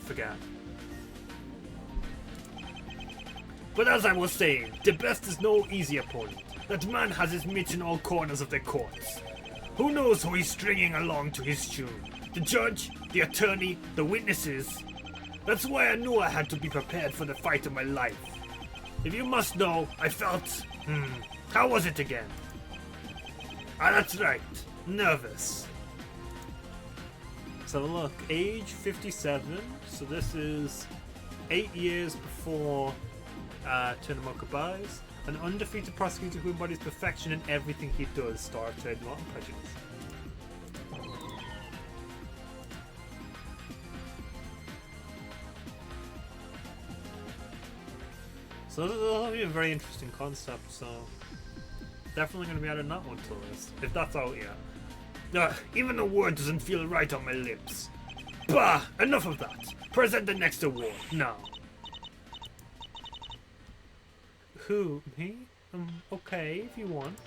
forget. But as I was saying, De Best is no easy opponent. That man has his mitts in all corners of the courts. Who knows who he's stringing along to his tune? The judge, the attorney, the witnesses. That's why I knew I had to be prepared for the fight of my life. If you must know, I felt... how was it again? Ah, that's right. Nervous. Let's have a look. Age 57. So this is 8 years before Turn 'em Up Goodbyes. An undefeated prosecutor who embodies perfection in everything he does. Star of Turn 'em Up and Prejudice. So this will be a very interesting concept, so definitely going to be adding that one to the list, if that's out yet. Even the word doesn't feel right on my lips. Bah! Enough of that. Present the next award, now. Who? Me? Okay, if you want.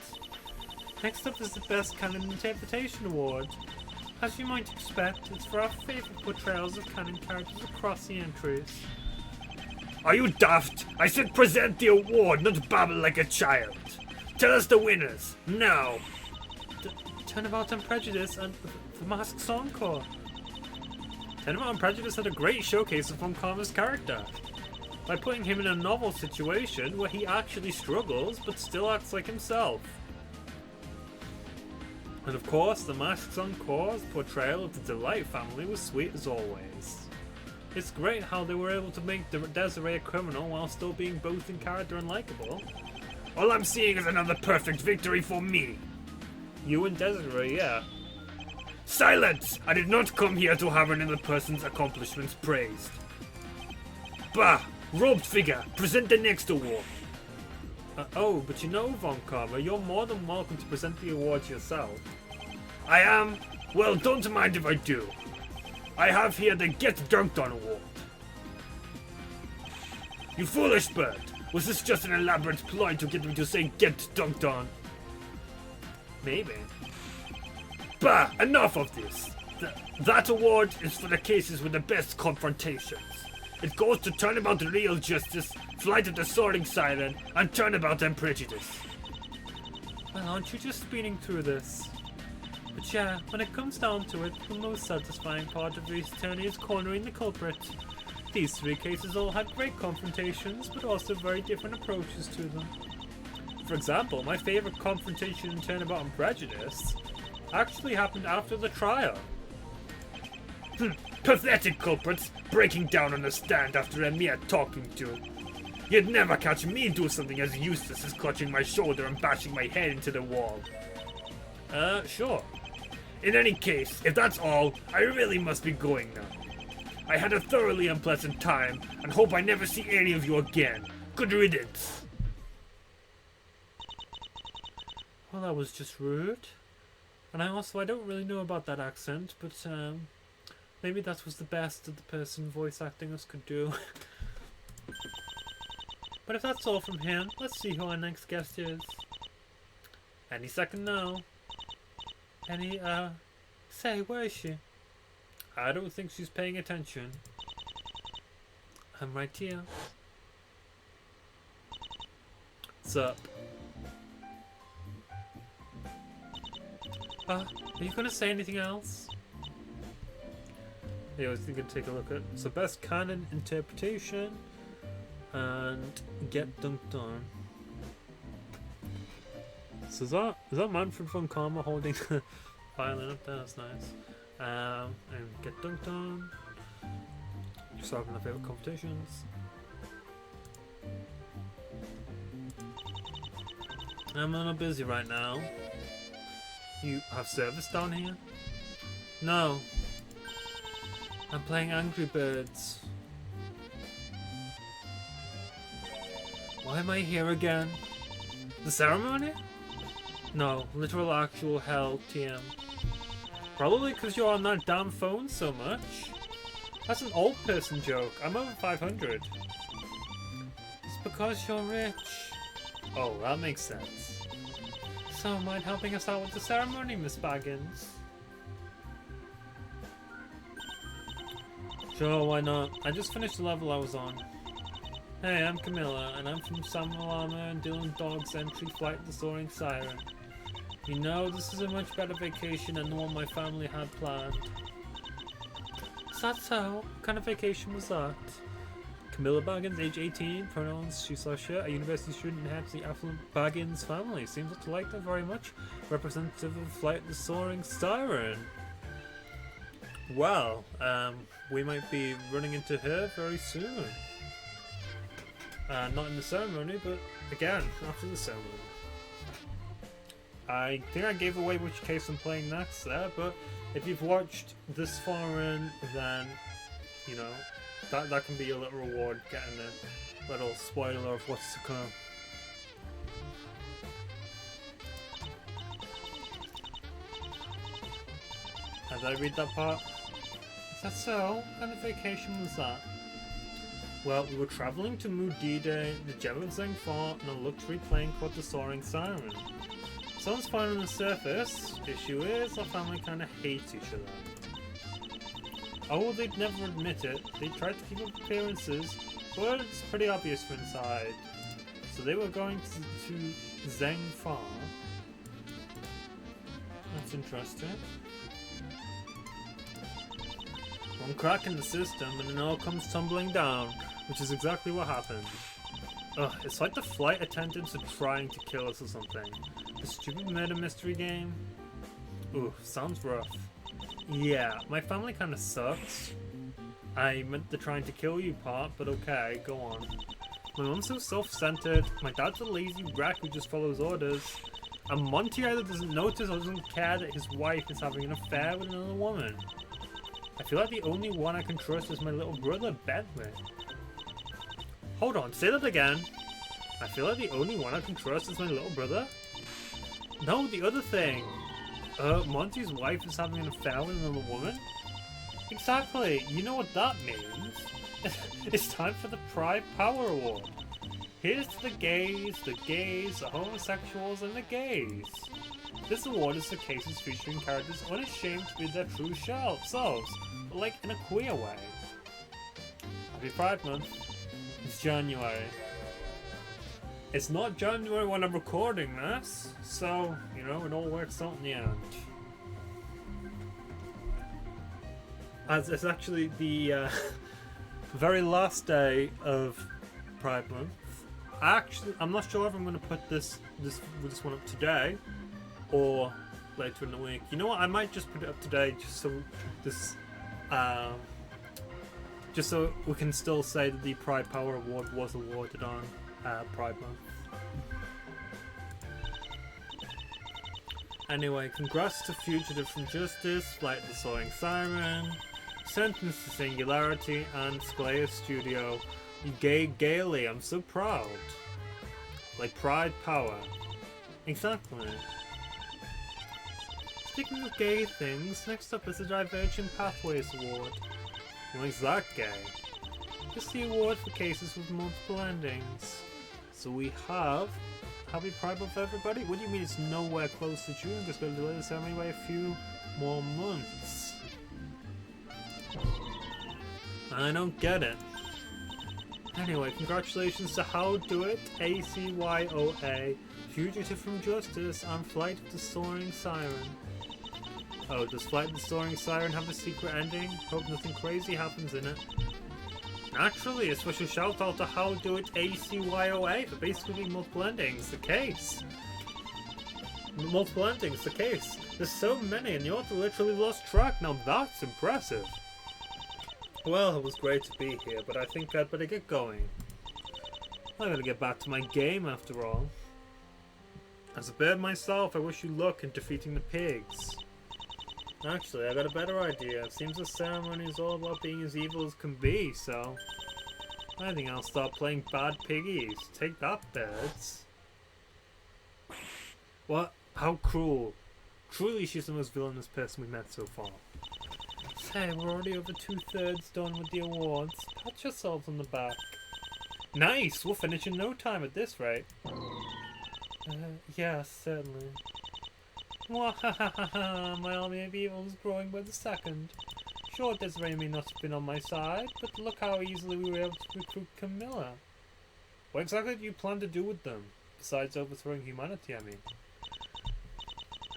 Next up is the Best Canon Interpretation Award. As you might expect, it's for our favourite portrayals of canon characters across the entries. Are you daft? I said present the award, not babble like a child. Tell us the winners, now. Turnabout and Prejudice and the Masked Encore. Turnabout and Prejudice had a great showcase of Von Karma's character, by putting him in a novel situation where he actually struggles but still acts like himself. And of course, the Masked Encore's portrayal of the Delight family was sweet as always. It's great how they were able to make Desiree a criminal while still being both in character and likable. All I'm seeing is another perfect victory for me. You and Desiree, yeah. Silence! I did not come here to have another person's accomplishments praised. Bah! Robed figure, present the next award. Oh, but you know, Von Karma, you're more than welcome to present the awards yourself. I am? Well, don't mind if I do. I have here the Get Dunked On award. You foolish bird! Was this just an elaborate ploy to get me to say Get Dunked On? Maybe. Bah! Enough of this! That award is for the cases with the best confrontations. It goes to Turnabout Real Justice, Flight of the Soaring Siren, and Turnabout and Prejudice. Well, aren't you just speeding through this? But yeah, when it comes down to it, the most satisfying part of this attorney is cornering the culprit. These three cases all had great confrontations, but also very different approaches to them. For example, my favourite confrontation in Turnabout and Prejudice actually happened after the trial. Pathetic culprits, breaking down on the stand after a mere talking to. You'd never catch me do something as useless as clutching my shoulder and bashing my head into the wall. Sure. In any case, if that's all, I really must be going now. I had a thoroughly unpleasant time, and hope I never see any of you again. Good riddance. Well, that was just rude. And I don't really know about that accent, but, maybe that was the best that the person voice acting us could do. But if that's all from him, let's see who our next guest is. Any second now. Say, where is she? I don't think she's paying attention. I'm right here. What's up? Are you gonna say anything else? Yeah, I was thinking take a look at so best canon interpretation and Get Dunked On. So is that Manfred von Karma holding the violin up there? That's nice. And Get Dunked On. Just having my favourite competitions. I'm a little busy right now. You have service down here? No. I'm playing Angry Birds. Why am I here again? The ceremony? No, literal actual hell TM. Probably because you're on that damn phone so much. That's an old person joke. I'm over 500. It's because you're rich. Oh, that makes sense. So mind helping us out with the ceremony, Miss Baggins? Sure, why not? I just finished the level I was on. Hey, I'm Camilla, and I'm from Samalama and Dylan Dog's entry Flight of the Soaring Siren. You know, this is a much better vacation than the one my family had planned. Is that so? What kind of vacation was that? Camilla Baggins, age 18, pronouns she/her, a university student inherits the affluent Baggins family. Seems not to like them very much. Representative of Flight of the Soaring Siren. Well, we might be running into her very soon. Not in the ceremony, but again, after the ceremony. I think I gave away which case I'm playing next there, but if you've watched this far in, then, you know, that can be your little reward, getting a little spoiler of what's to come. Did I read that part? Is that so? What kind of vacation was that? Well, we were travelling to Mudide, the Jebenzeng Fort, and a luxury plane called the Soaring Siren. Sounds fine on the surface. Issue is, our family kinda hates each other. Oh, they'd never admit it. They tried to keep up appearances, but it's pretty obvious from inside. So they were going to Zeng Far. That's That's interesting. One crack in the system and it all comes tumbling down, which is exactly what happened. Ugh, it's like the flight attendants are trying to kill us or something. The stupid murder mystery game? Ooh, sounds rough. Yeah, my family kinda sucks. I meant the trying to kill you part, but okay, go on. My mom's so self-centered, my dad's a lazy wreck who just follows orders, and Monty either doesn't notice or doesn't care that his wife is having an affair with another woman. I feel like the only one I can trust is my little brother, Bentley. Hold on, say that again. I feel like the only one I can trust is my little brother? No, the other thing. Monty's wife is having an affair with another woman? Exactly, you know what that means. It's time for the Pride Power Award. Here's to the gays, the homosexuals, and the gays. This award is for cases featuring characters unashamed to be their true selves, but like in a queer way. Happy Pride Month. It's January. It's not January when I'm recording this, so, you know, it all works out in the end. As it's actually the very last day of Pride Month. I'm not sure if I'm going to put this one up today or later in the week. You know what? I might just put it up today, just so we can still say that the Pride Power Award was awarded on Pride Month. Anyway, congrats to Fugitive from Justice, Flight of the Soaring Siren, Sentenced to Singularity, and Sklayer Studio. You gay gaily, I'm so proud. Like Pride Power. Exactly. Speaking of gay things, next up is the Divergent Pathways Award. Why is that gay? It's the award for cases with multiple endings. So we have Happy Pride Month, everybody. What do you mean it's nowhere close to June? Just going to delay the ceremony by a few more months. I don't get it. Anyway, congratulations to How Do It, ACYOA, Fugitive from Justice, and Flight of the Soaring Siren. Oh, does Flight of the Soaring Siren have a secret ending? Hope nothing crazy happens in it. Naturally, a special shout out to How Do It, ACYOA for basically multiple endings, the case. Multiple endings, the case. There's so many and the author literally lost track, now that's impressive. Well, it was great to be here, but I think I'd better get going. I gotta get back to my game after all. As a bird myself, I wish you luck in defeating the pigs. Actually, I got a better idea. It seems the ceremony is all about being as evil as can be, so I think I'll start playing bad piggies. Take that, birds. What? How cruel. Truly, she's the most villainous person we've met so far. Hey, we're already over 2/3 done with the awards. Pat yourselves on the back. Nice! We'll finish in no time at this rate. Yes, certainly. Mwahahaha, my army of evil is growing by the second. Sure, Desiree may not have been on my side, but look how easily we were able to recruit Camilla. What exactly do you plan to do with them? Besides overthrowing humanity, I mean.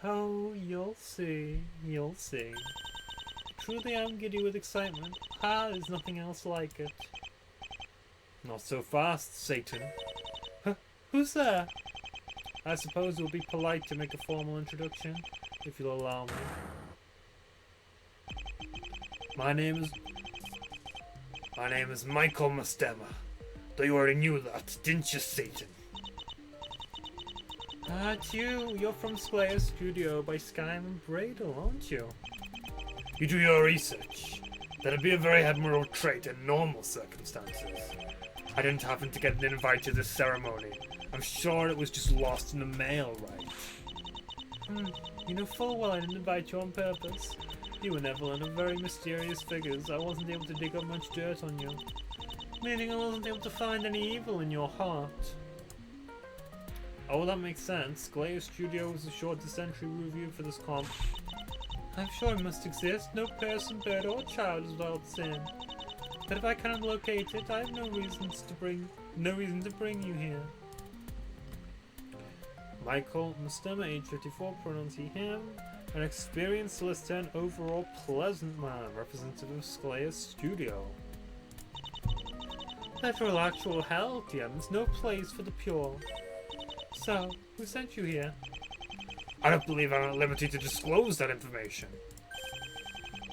Oh, you'll see. You'll see. Truly I'm giddy with excitement. There's nothing else like it. Not so fast, Satan. Huh? Who's there? I suppose it would be polite to make a formal introduction, if you'll allow me. My name is Michael Mastema. Though you already knew that, didn't you, Satan? It's you. You're from Sklayer Studio by Skyrim and Bradle, aren't you? You do your research. That'd be a very admirable trait in normal circumstances. I didn't happen to get an invite to this ceremony. I'm sure it was just lost in the mail, right? You know full well I didn't invite you on purpose. You and Evelyn are very mysterious figures. I wasn't able to dig up much dirt on you. Meaning I wasn't able to find any evil in your heart. Oh, that makes sense. Sklayer Studio was the shortest entry review for this comp. I'm sure it must exist. No person, bird, or child is without sin. But if I can't locate it, I have no reason to bring you here. Michael Mastema, age 54, pronouns he, him. An experienced solicitor and overall pleasant man, representative of Sclare's studio. Federal actual hell, dear. There's no place for the pure. So, who sent you here? I don't believe I'm at liberty to disclose that information.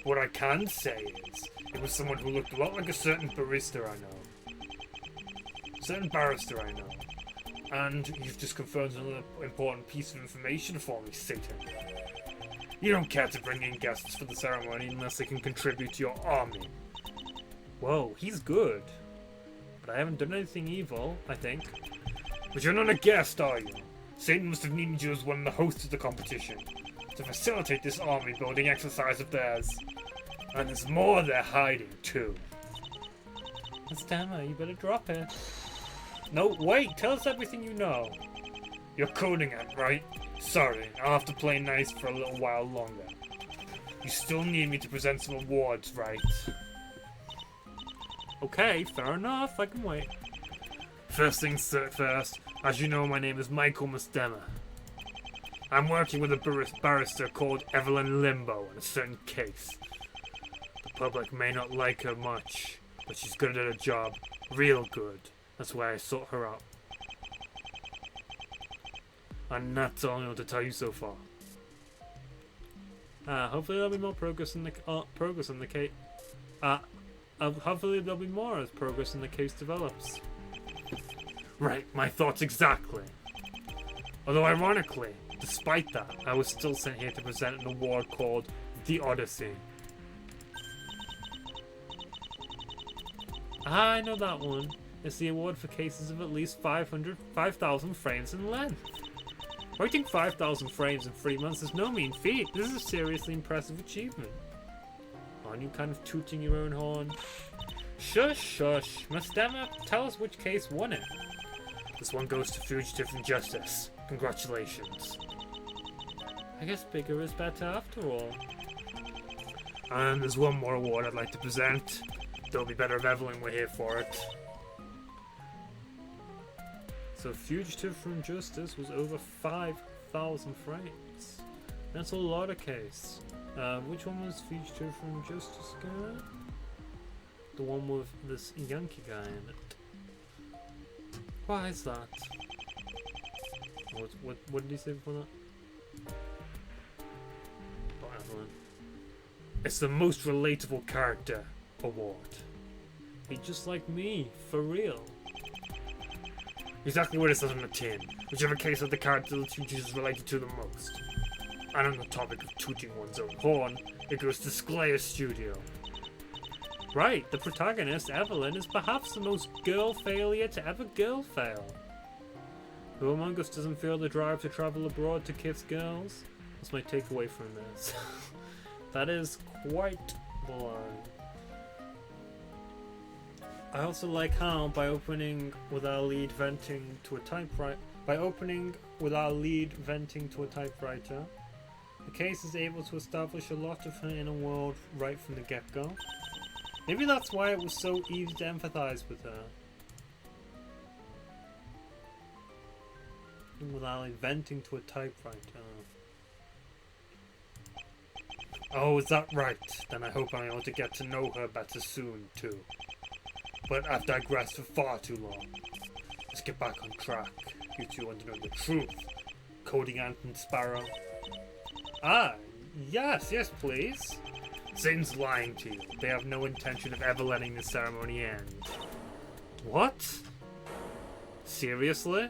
What I can say is, it was someone who looked a lot like a certain barrister I know. Certain barrister I know. And you've just confirmed another important piece of information for me, Satan. You don't care to bring in guests for the ceremony unless they can contribute to your army. Whoa, he's good. But I haven't done anything evil, I think. But you're not a guest, are you? Satan must have needed you as one of the hosts of the competition to facilitate this army building exercise of theirs. And there's more they're hiding, too. Stammer, you better drop it. No, wait, tell us everything you know. You're CodingAnt, right? Sorry, I'll have to play nice for a little while longer. You still need me to present some awards, right? Okay, fair enough, I can wait. First things first, as you know, my name is Michael Mastema. I'm working with a barrister called Evelyn Limbo in a certain case. The public may not like her much, but she's good at her job. Real good. That's why I sought her out. And that's all I know to tell you so far. Hopefully there'll be more progress in the case. Hopefully there'll be more as progress in the case develops. Right, my thoughts exactly. Although ironically, despite that, I was still sent here to present an award called the Odyssey. I know that one. It's the award for cases of at least 5,000 frames in length. Writing 5,000 frames in 3 months is no mean feat. This is a seriously impressive achievement. Aren't you kind of tooting your own horn? Shush, shush. Mastema, tell us which case won it. This one goes to Fugitive from Justice. Congratulations. I guess bigger is better after all. And there's one more award I'd like to present. It'll be better if Evelyn were here for it. So Fugitive from Justice was over 5,000 frames. That's a lot of case. Which one was Fugitive from Justice again? The one with this Yankee guy in it. Why is that? What did he say before that? Oh, Evelyn. It's the most relatable character award. Be just like me, for real. Exactly what it says on the tin. Whichever case of the character the teacher is related to the most. And on the topic of tooting one's own horn, it goes to Sclare's studio. Right, the protagonist, Evelyn, is perhaps the most girl failure to ever girl fail. Who among us doesn't feel the drive to travel abroad to kiss girls? That's my takeaway from this. That is quite the line. I also like how by opening with our lead venting to a typewriter, the case is able to establish a lot of her inner world right from the get-go. Maybe that's why it was so easy to empathize with her. Without venting to a typewriter. Oh, is that right? Then I hope I'm able to get to know her better soon, too. But I've digressed for far too long. Let's get back on track. You two want to know the truth. CodingAnt and Sparrow. Ah, yes, please. Satan's lying to you. They have no intention of ever letting the ceremony end. What? Seriously?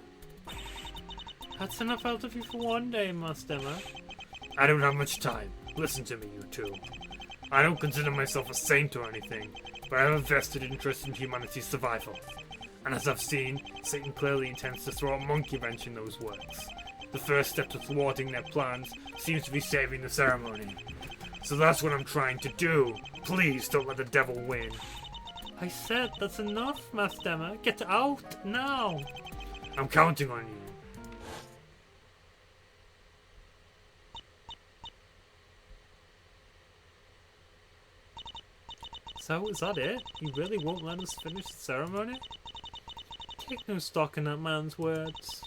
That's enough out of you for one day, Mastema. I don't have much time. Listen to me, you two. I don't consider myself a saint or anything, but I have a vested interest in humanity's survival. And as I've seen, Satan clearly intends to throw a monkey wrench in those works. The first step to thwarting their plans seems to be saving the ceremony. So that's what I'm trying to do. Please don't let the devil win. I said that's enough, Mastema. Get out now. I'm counting on you. So, is that it? You really won't let us finish the ceremony? Take no stock in that man's words.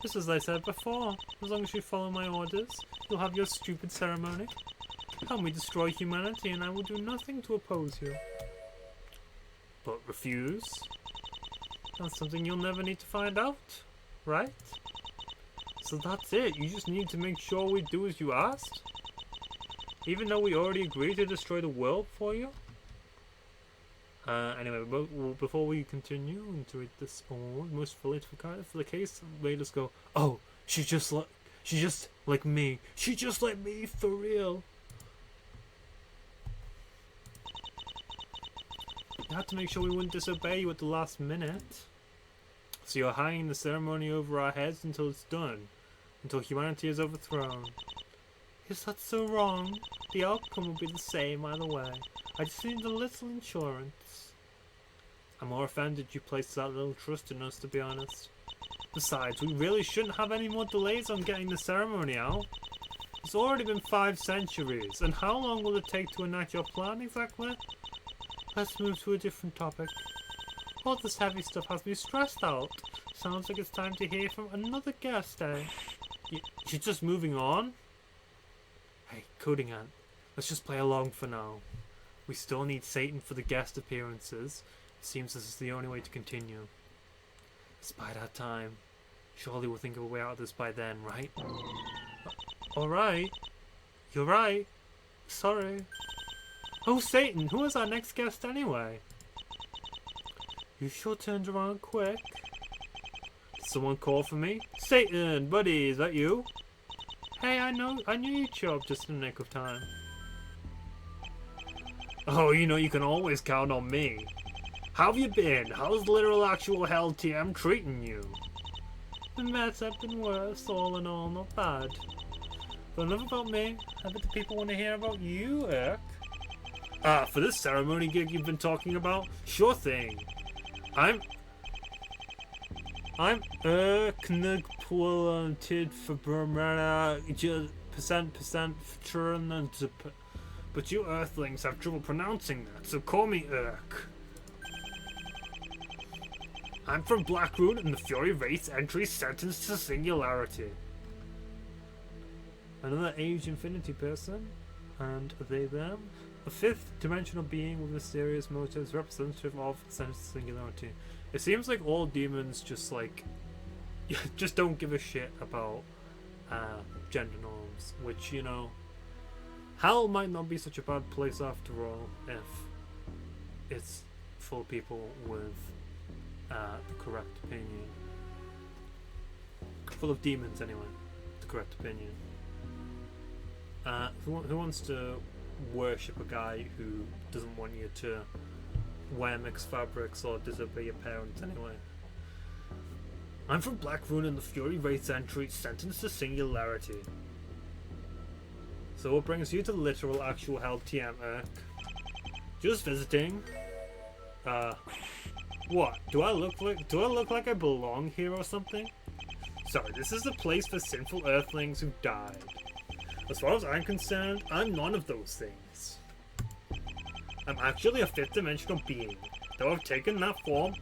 Just as I said before, as long as you follow my orders, you'll have your stupid ceremony. Help me destroy humanity and I will do nothing to oppose you. But refuse? That's something you'll never need to find out, right? So that's it, you just need to make sure we do as you asked? Even though we already agreed to destroy the world for you? Anyway, before we continue into this most relatable character for the case, Raiders go, oh, she's just like me. She just like me, for real. You had to make sure we wouldn't disobey you at the last minute. So you're hanging the ceremony over our heads until it's done. Until humanity is overthrown. Is that so wrong? The outcome will be the same either way. I just need a little insurance. I'm more offended you placed that little trust in us, to be honest. Besides, we really shouldn't have any more delays on getting the ceremony out. It's already been 5 centuries, and how long will it take to enact your plan exactly? Let's move to a different topic. All this heavy stuff has me stressed out. Sounds like it's time to hear from another guest, eh? You're just moving on? Hey, CodingAnt, let's just play along for now. We still need Satan for the guest appearances. It seems this is the only way to continue. It's by that time. Surely we'll think of a way out of this by then, right? Alright. You're right. Sorry. Oh, Satan, who is our next guest anyway? You sure turned around quick. Did someone call for me? Satan, buddy, is that you? Hey, I knew you'd show up just in the nick of time. Oh, you know you can always count on me. How have you been? How's literal actual hell TM treating you? The meds have been worse, all in all, not bad. But enough about me. I bet the people want to hear about you, Irk. Ah, for this ceremony gig you've been talking about? Sure thing. I'm Knugpulanted for Burmana, percent but you Earthlings have trouble pronouncing that, so call me Irk. I'm from Blackroot and the Fury Race entry sentenced to singularity. Another Age Infinity person, and they them. A 5th dimensional being with mysterious motives representative of sentenced to singularity. It seems like all demons just just don't give a shit about gender norms, which, you know, hell might not be such a bad place after all if it's full of people with the correct opinion. Full of demons, anyway. The correct opinion. Who wants to worship a guy who doesn't want you to wear mixed fabrics or disobey your parents anyway? I'm from Blackroot and the Fury Race entry sentenced to singularity. So what brings you to literal actual hell TM, Irk? Just visiting. What? Do I look like I belong here or something? Sorry, this is the place for sinful Earthlings who died. As far as I'm concerned, I'm none of those things. I'm actually a 5th dimensional being, though I've taken the form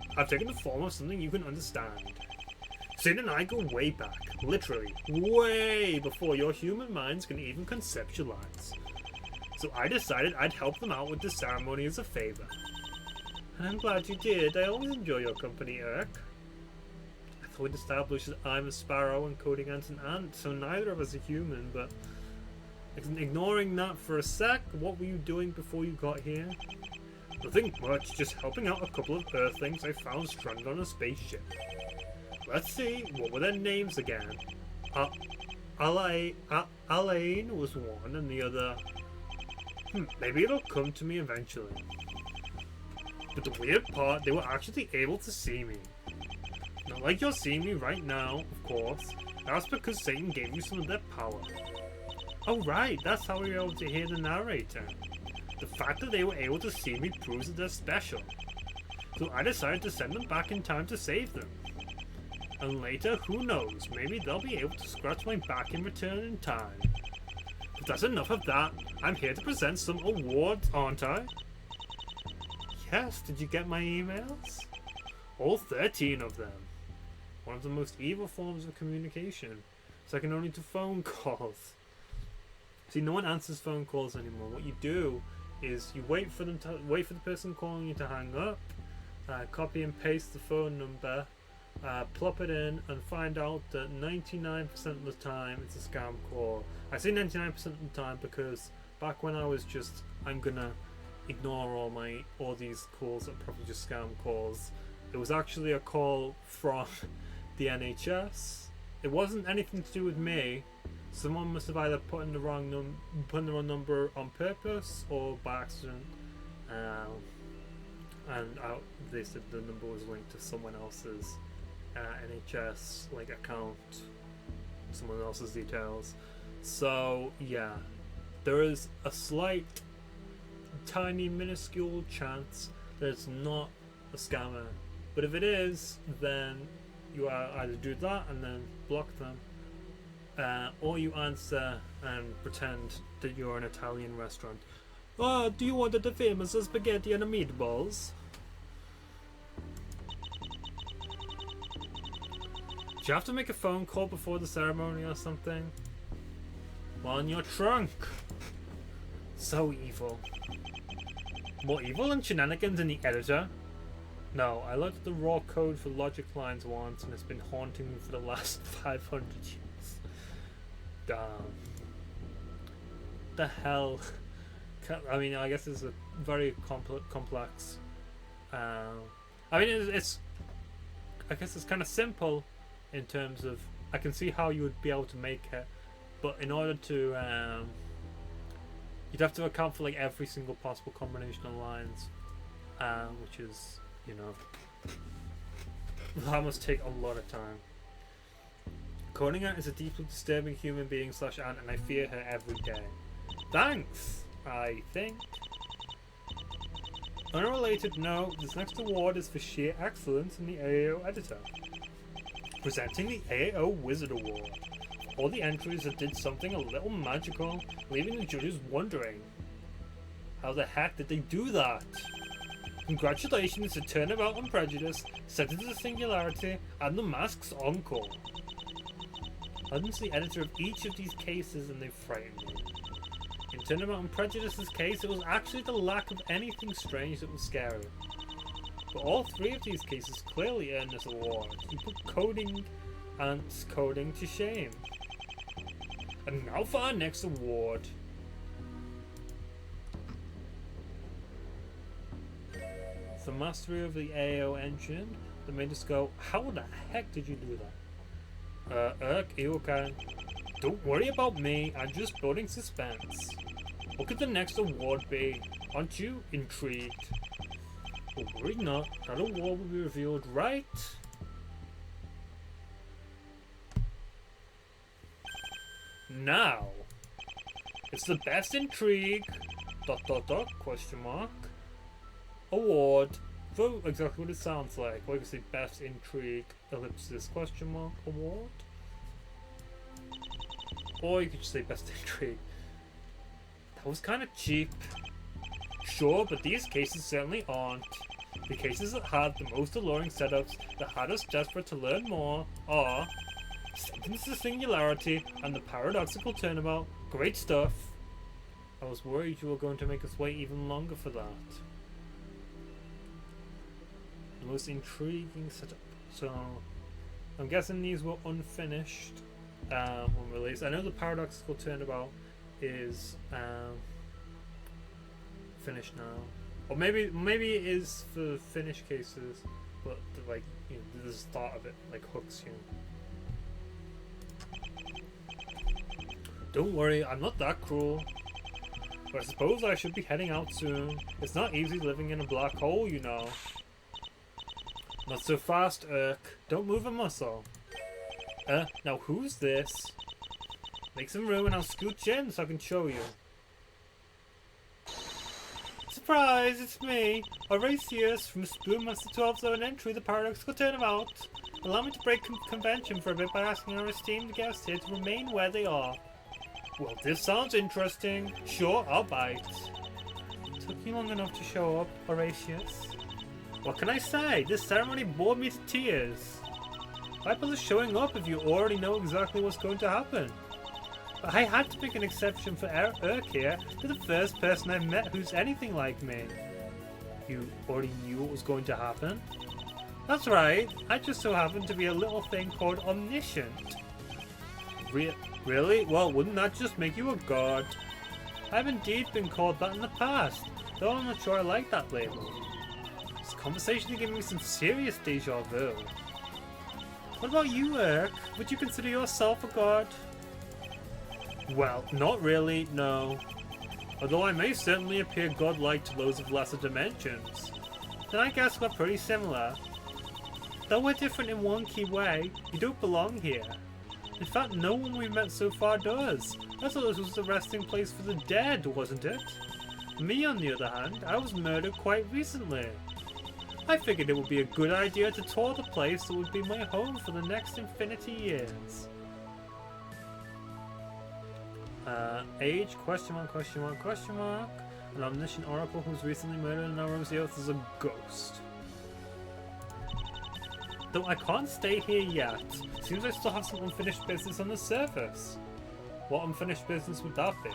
of something you can understand. Sid and I go way back, literally, way before your human minds can even conceptualize. So I decided I'd help them out with the ceremony as a favor. And I'm glad you did. I always enjoy your company, Irk. I thought we'd established that I'm a Sparrow and CodingAnt's an ant, so neither of us are human, but ignoring that for a sec, what were you doing before you got here? Nothing much, just helping out a couple of Earthlings I found stranded on a spaceship. Let's see, what were their names again? Alain was one, and the other... maybe it'll come to me eventually. But the weird part, they were actually able to see me. Not like you're seeing me right now, of course. That's because Satan gave you some of their power. Oh right, that's how we were able to hear the narrator. The fact that they were able to see me proves that they're special. So I decided to send them back in time to save them. And later, who knows, maybe they'll be able to scratch my back in return in time. But that's enough of that. I'm here to present some awards, aren't I? Yes, did you get my emails? All 13 of them. one of the most evil forms of communication, second only to phone calls. See, no one answers phone calls anymore. What you do is you wait for the person calling you to hang up, copy and paste the phone number, plop it in, and find out that 99% of the time it's a scam call. I say 99% of the time because back when I was just, I'm gonna ignore all these calls that are probably just scam calls, it was actually a call from the NHS. It wasn't anything to do with me. Someone must have either put in the wrong number on purpose or by accident, they said the number was linked to someone else's NHS account, someone else's details. So yeah, there is a slight, tiny, minuscule chance that it's not a scammer. But if it is, then you either do that and then block them, or you answer and pretend that you're an Italian restaurant. Oh, do you want the famous spaghetti and the meatballs? Do you have to make a phone call before the ceremony or something? Well, in your trunk. So evil. More evil than shenanigans in the editor? No, I looked at the raw code for logic lines once and it's been haunting me for the last 500 years. Damn. The hell? I mean, I guess it's a very complex. I mean, it's. I guess it's kind of simple in terms of. I can see how you would be able to make it, but in order to, you'd have to account for every single possible combination of lines, which is, that must take a lot of time. CodingAnt is a deeply disturbing human being / ant, and I fear her every day. Thanks, I think. On a related note, this next award is for sheer excellence in the AAO editor. Presenting the AAO Wizard Award. All the entries that did something a little magical, leaving the judges wondering, how the heck did they do that? Congratulations to Turnabout and Prejudice, Centered to the Singularity, and the Mask's Encore. I listened to the editor of each of these cases and they frightened me. In Turnabout and Prejudice's case, it was actually the lack of anything strange that was scary. But all three of these cases clearly earned this award. You put CodingAnt's coding to shame. And now for our next award. The mastery of the AO engine that made us go, how the heck did you do that? Okay. Don't worry about me, I'm just building suspense. What could the next award be? Aren't you intrigued? Well, worry not, that award will be revealed right now. It's the best intrigue ... award for exactly what it sounds like. Like I say, best intrigue ... award. Or you could just say best intrigue. That was kind of cheap. Sure, but these cases certainly aren't. The cases that had the most alluring setups that had us desperate to learn more are Sentence to Singularity and the Paradoxical Turnabout. Great stuff. I was worried you were going to make us wait even longer for that. The most intriguing setup. So, I'm guessing these were unfinished when released. I know the Paradoxical Turnabout is finished now, or maybe it is for finished cases, but the start of it hooks you. Don't worry, I'm not that cruel. But I suppose I should be heading out soon. It's not easy living in a black hole, you know. Not so fast, Urk. Don't move a muscle. Now who's this? Make some room and I'll scooch in so I can show you. Surprise, it's me, Horatius from Spoonmaster 12's own entry, the Paradoxical Turnabout. Allow me to break convention for a bit by asking our esteemed guests here to remain where they are. Well, this sounds interesting. Sure, I'll bite. Took you long enough to show up, Horatius. What can I say? This ceremony bored me to tears. Why bother showing up if you already know exactly what's going to happen? But I had to make an exception for Urk here. You're the first person I've met who's anything like me. You already knew what was going to happen? That's right. I just so happen to be a little thing called omniscient. Really? Well, wouldn't that just make you a god? I've indeed been called that in the past, though I'm not sure I like that label. This conversation is giving me some serious deja vu. What about you, Urk? Would you consider yourself a god? Well, not really, no. Although I may certainly appear godlike to those of lesser dimensions. Then I guess we're pretty similar. Though we're different in one key way, you don't belong here. In fact, no one we've met so far does. I thought this was the resting place for the dead, wasn't it? Me, on the other hand, I was murdered quite recently. I figured it would be a good idea to tour the place that would be my home for the next infinity years. Age, question mark, question mark, question mark. An omniscient oracle who was recently murdered and now roams the earth as a ghost. Though I can't stay here yet. Seems I still have some unfinished business on the surface. What unfinished business would that be?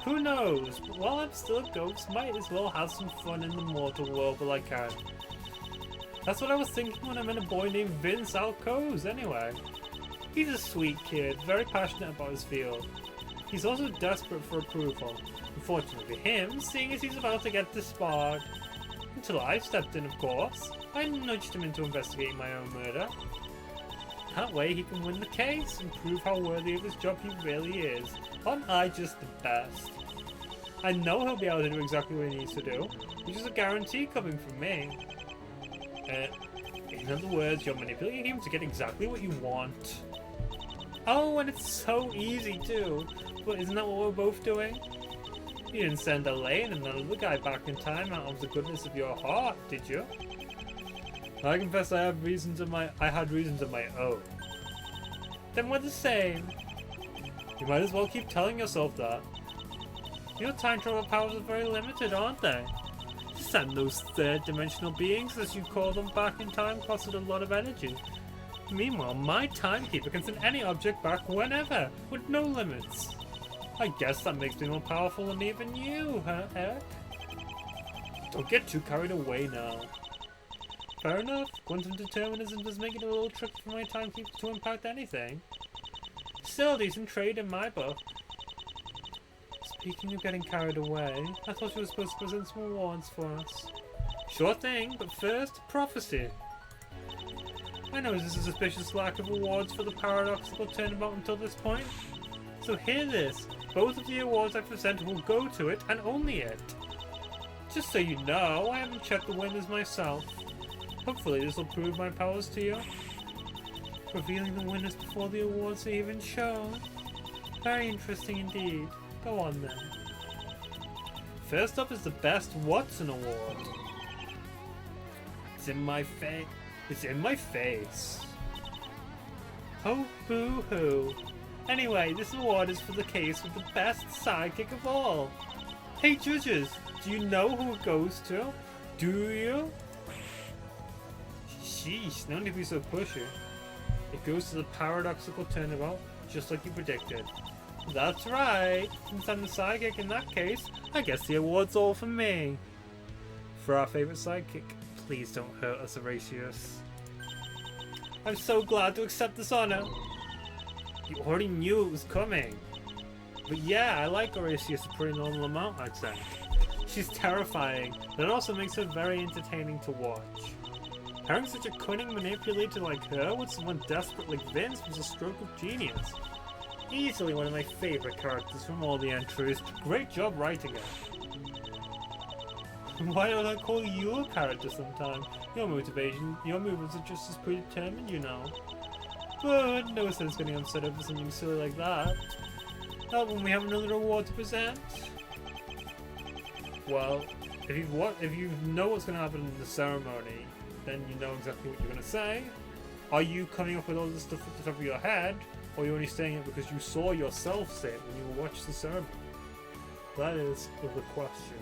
Who knows, but while I'm still a ghost, might as well have some fun in the mortal world while I can. That's what I was thinking when I met a boy named Vince Alcoz, anyway. He's a sweet kid, very passionate about his field. He's also desperate for approval. Unfortunately for him, seeing as he's about to get disbarred. Until I stepped in, of course. I nudged him into investigating my own murder. That way he can win the case and prove how worthy of his job he really is. Aren't I just the best? I know he'll be able to do exactly what he needs to do, which is a guarantee coming from me. In other words, you're manipulating him to get exactly what you want. Oh, and it's so easy too. But isn't that what we're both doing? You didn't send Elaine and another guy back in time out of the goodness of your heart, did you? I confess I had reasons of my own. Then we're the same. You might as well keep telling yourself that. Your time travel powers are very limited, aren't they? To send those third-dimensional beings, as you call them, back in time costed a lot of energy. Meanwhile, my timekeeper can send any object back whenever, with no limits. I guess that makes me more powerful than even you, huh, Eric? Don't get too carried away now. Fair enough, quantum determinism does make it a little tricky for my timekeeper to impact anything. Still a decent trade in my book. Speaking of getting carried away, I thought you were supposed to present some awards for us. Sure thing, but first, prophecy. I know there's a suspicious lack of awards for the paradoxical turnabout until this point. So hear this, both of the awards I present will go to it, and only it. Just so you know, I haven't checked the winners myself. Hopefully this will prove my powers to you. Revealing the winners before the awards are even shown. Very interesting indeed. Go on then. First up is the Best Watson Award. It's in my face. It's in my face. Oh, boo-hoo. Anyway, this award is for the case with the best sidekick of all. Hey judges, do you know who it goes to? Do you? Sheesh, no need to be so pushy. It goes to the paradoxical turnabout, just like you predicted. That's right. Since I'm the sidekick in that case, I guess the award's all for me. For our favourite sidekick, please don't hurt us, Horatius. I'm so glad to accept this honour. You already knew it was coming. But yeah, I like Horatius a pretty normal amount, I'd say. She's terrifying, but it also makes her very entertaining to watch. Pairing such a cunning manipulator like her with someone desperate like Vince was a stroke of genius. Easily one of my favourite characters from all the entries. Great job writing her. Why don't I call you a character sometime? Your movements are just as predetermined, you know. But no sense getting upset over something silly like that. Not when we have another award to present. Well, if you know what's going to happen in the ceremony, then you know exactly what you're going to say. Are you coming up with all this stuff at the top of your head, or are you only saying it because you saw yourself say it when you watched the ceremony? That is the question.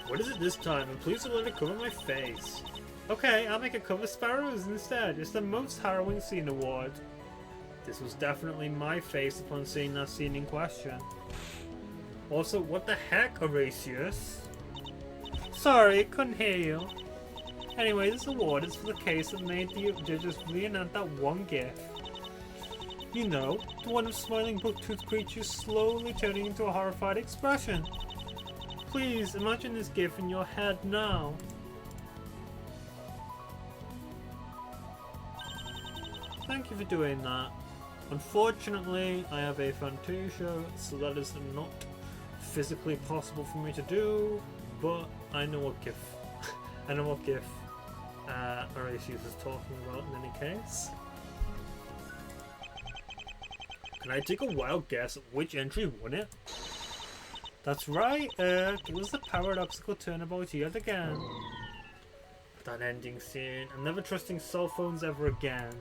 What is it this time? And please don't let it cover my face. Okay, I'll make a cover Sparrows instead. It's the most harrowing scene award. This was definitely my face upon seeing that scene in question. Also, what the heck, Horatius? Sorry, couldn't hear you. Anyway, this award is for the case that made the judges reenact that one gif. You know, the one of smiling book-toothed creatures slowly turning into a horrified expression. Please, imagine this gif in your head now. Thank you for doing that. Unfortunately, I have a fan show, so that is not physically possible for me to do, but I know what GIF Horatius is talking about in any case. Can I take a wild guess at which entry won it? That's right, it was the paradoxical turnabout yet again. That ending scene, I'm never trusting cell phones ever again.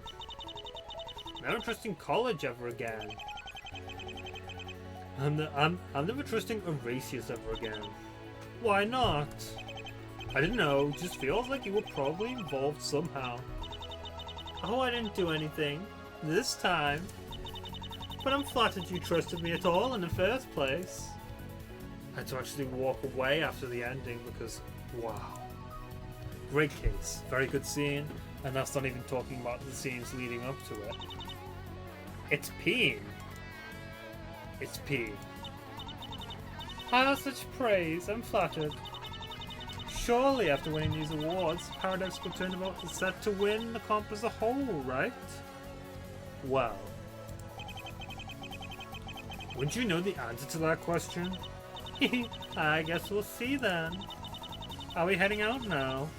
Never trusting college ever again. And I'm never trusting Horatius ever again. Why not? I don't know, it just feels like you were probably involved somehow. Oh, I didn't do anything. This time. But I'm flattered you trusted me at all in the first place. I had to actually walk away after the ending because, wow. Great case, very good scene, and that's not even talking about the scenes leading up to it. It's peeing. It's peeing. Ah, such praise, I'm flattered. Surely after winning these awards, Paradoxical Turnabout is set to win the comp as a whole, right? Well. Wouldn't you know the answer to that question? I guess we'll see then. Are we heading out now?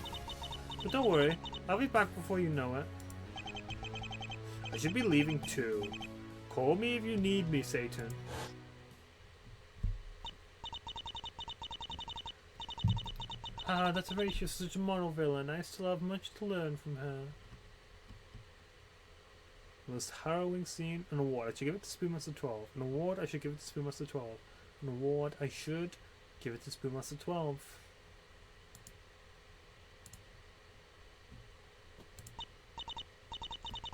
But don't worry, I'll be back before you know it. I should be leaving too. Call me if you need me, Satan. Ah, that's Horatius, such a moral villain. I still have much to learn from her. Most harrowing scene, an award. I should give it to Spoonmaster 12. An award, I should give it to Spoonmaster 12. An award, I should give it to Spoonmaster 12.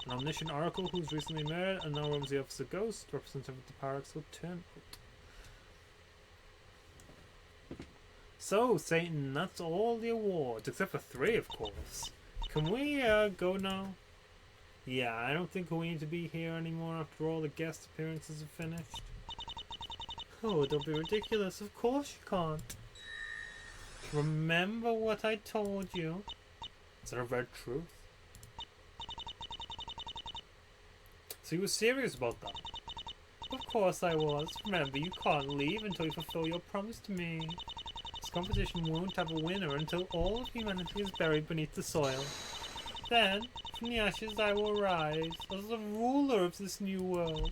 An omniscient oracle who's recently married and now roams the office of Ghost, representative of the paradoxical turnabout. So, Satan, that's all the awards, except for 3, of course. Can we go now? Yeah, I don't think we need to be here anymore after all the guest appearances are finished. Oh, don't be ridiculous. Of course you can't. Remember what I told you. Is that a red truth? So you were serious about that? Of course I was. Remember, you can't leave until you fulfill your promise to me. This competition won't have a winner until all of humanity is buried beneath the soil. Then, from the ashes I will rise as the ruler of this new world.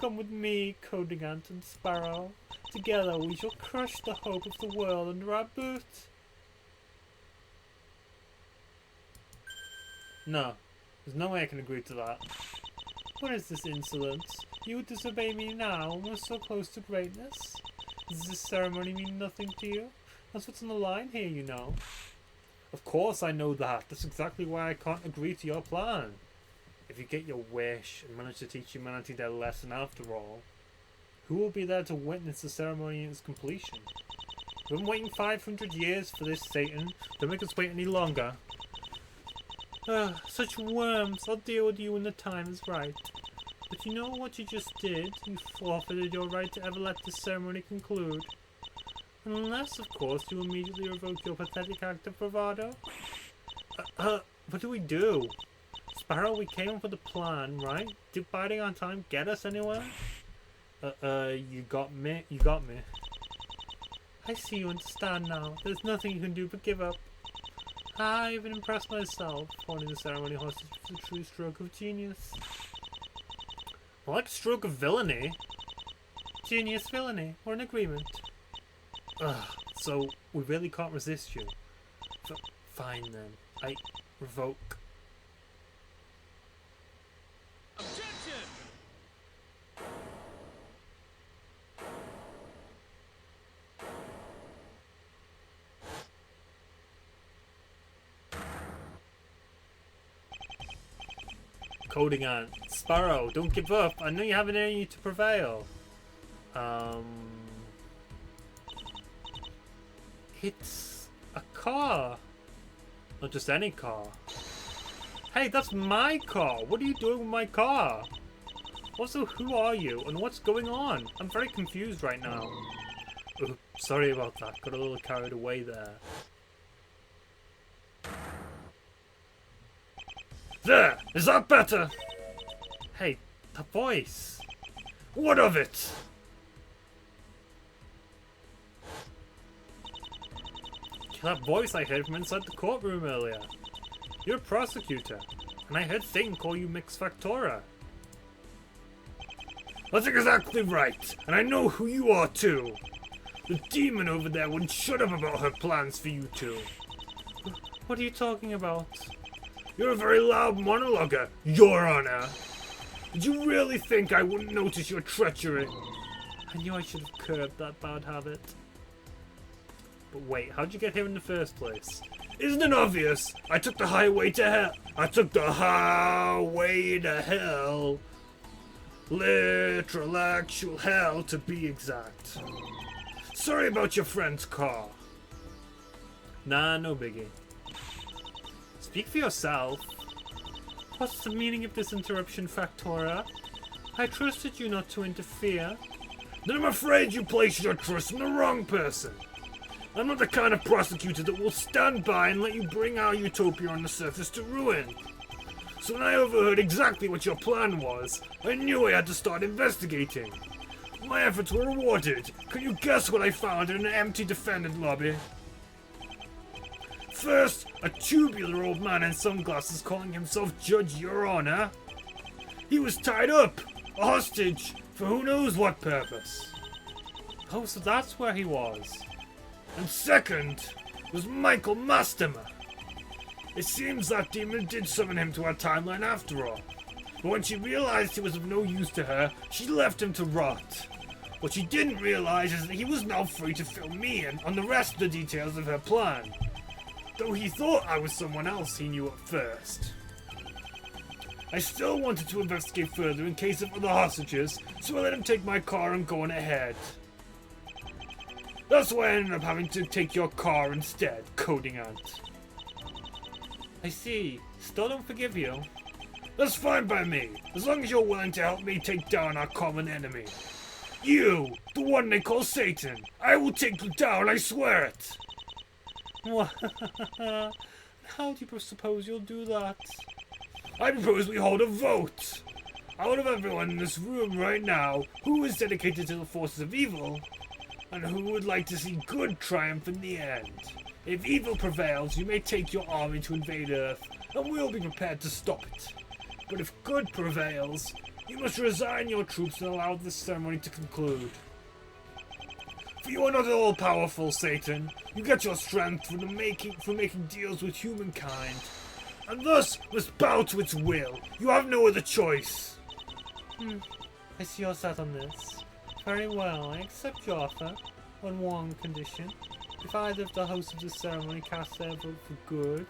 Come with me, CodingAnt and Sparrow. Together we shall crush the hope of the world under our boot. No, there's no way I can agree to that. What is this insolence? You would disobey me now, and we're so close to greatness? Does this ceremony mean nothing to you? That's what's on the line here, you know. Of course I know that. That's exactly why I can't agree to your plan. If you get your wish and manage to teach humanity their lesson after all, who will be there to witness the ceremony in its completion? We've been waiting 500 years for this, Satan. Don't make us wait any longer. Such worms. I'll deal with you when the time is right. But you know what you just did? You forfeited your right to ever let this ceremony conclude. Unless, of course, you immediately revoke your pathetic act of bravado. What do we do? Sparrow, we came up with a plan, right? Did biding our time get us anywhere? You got me. You got me. I see you understand now. There's nothing you can do but give up. I even impressed myself. Holding the ceremony hostage was a true stroke of genius. I like stroke of villainy. Genius villainy. We're in agreement. So we really can't resist you. Fine then. I revoke. Objection! CodingAnt. Sparrow, don't give up. I know you have it in you to prevail. It's a car. Not just any car. Hey, that's my car. What are you doing with my car? Also, who are you and what's going on? I'm very confused right now. Oops, sorry about that. Got a little carried away there. There! Is that better? Hey, that voice. What of it? That voice I heard from inside the courtroom earlier. You're a prosecutor, and I heard Satan call you Mix Factora. That's exactly right, and I know who you are too. The demon over there wouldn't shut up about her plans for you two. What are you talking about? You're a very loud monologuer, Your Honor. Did you really think I wouldn't notice your treachery? I knew I should have curbed that bad habit. But wait, how'd you get here in the first place? Isn't it obvious? I took the highway to hell. I took the highway to hell. Literal actual hell to be exact. Sorry about your friend's car. Nah, no biggie. Speak for yourself. What's the meaning of this interruption, Factora? I trusted you not to interfere. Then I'm afraid you placed your trust in the wrong person. I'm not the kind of prosecutor that will stand by and let you bring our utopia on the surface to ruin. So when I overheard exactly what your plan was, I knew I had to start investigating. My efforts were rewarded. Can you guess what I found in an empty defendant lobby? First, a tubular old man in sunglasses calling himself Judge Your Honor. He was tied up, a hostage, for who knows what purpose. Oh, so that's where he was. And second was Michael Masterman. It seems that demon did summon him to our timeline after all. But when she realized he was of no use to her, she left him to rot. What she didn't realize is that he was now free to fill me in on the rest of the details of her plan. Though he thought I was someone else he knew at first. I still wanted to investigate further in case of other hostages, so I let him take my car and go on ahead. That's why I ended up having to take your car instead, CodingAnt. I see. Still don't forgive you. That's fine by me, as long as you're willing to help me take down our common enemy. You, the one they call Satan. I will take you down, I swear it. How do you suppose you'll do that? I propose we hold a vote. Out of everyone in this room right now, who is dedicated to the forces of evil, and who would like to see good triumph in the end? If evil prevails, you may take your army to invade Earth, and we'll be prepared to stop it. But if good prevails, you must resign your troops and allow this ceremony to conclude. For you are not all-powerful, Satan. You get your strength from making deals with humankind, and thus must bow to its will. You have no other choice. I see you're set on this. Very well, I accept your offer, on one condition. If either of the hosts of the ceremony cast their vote for good,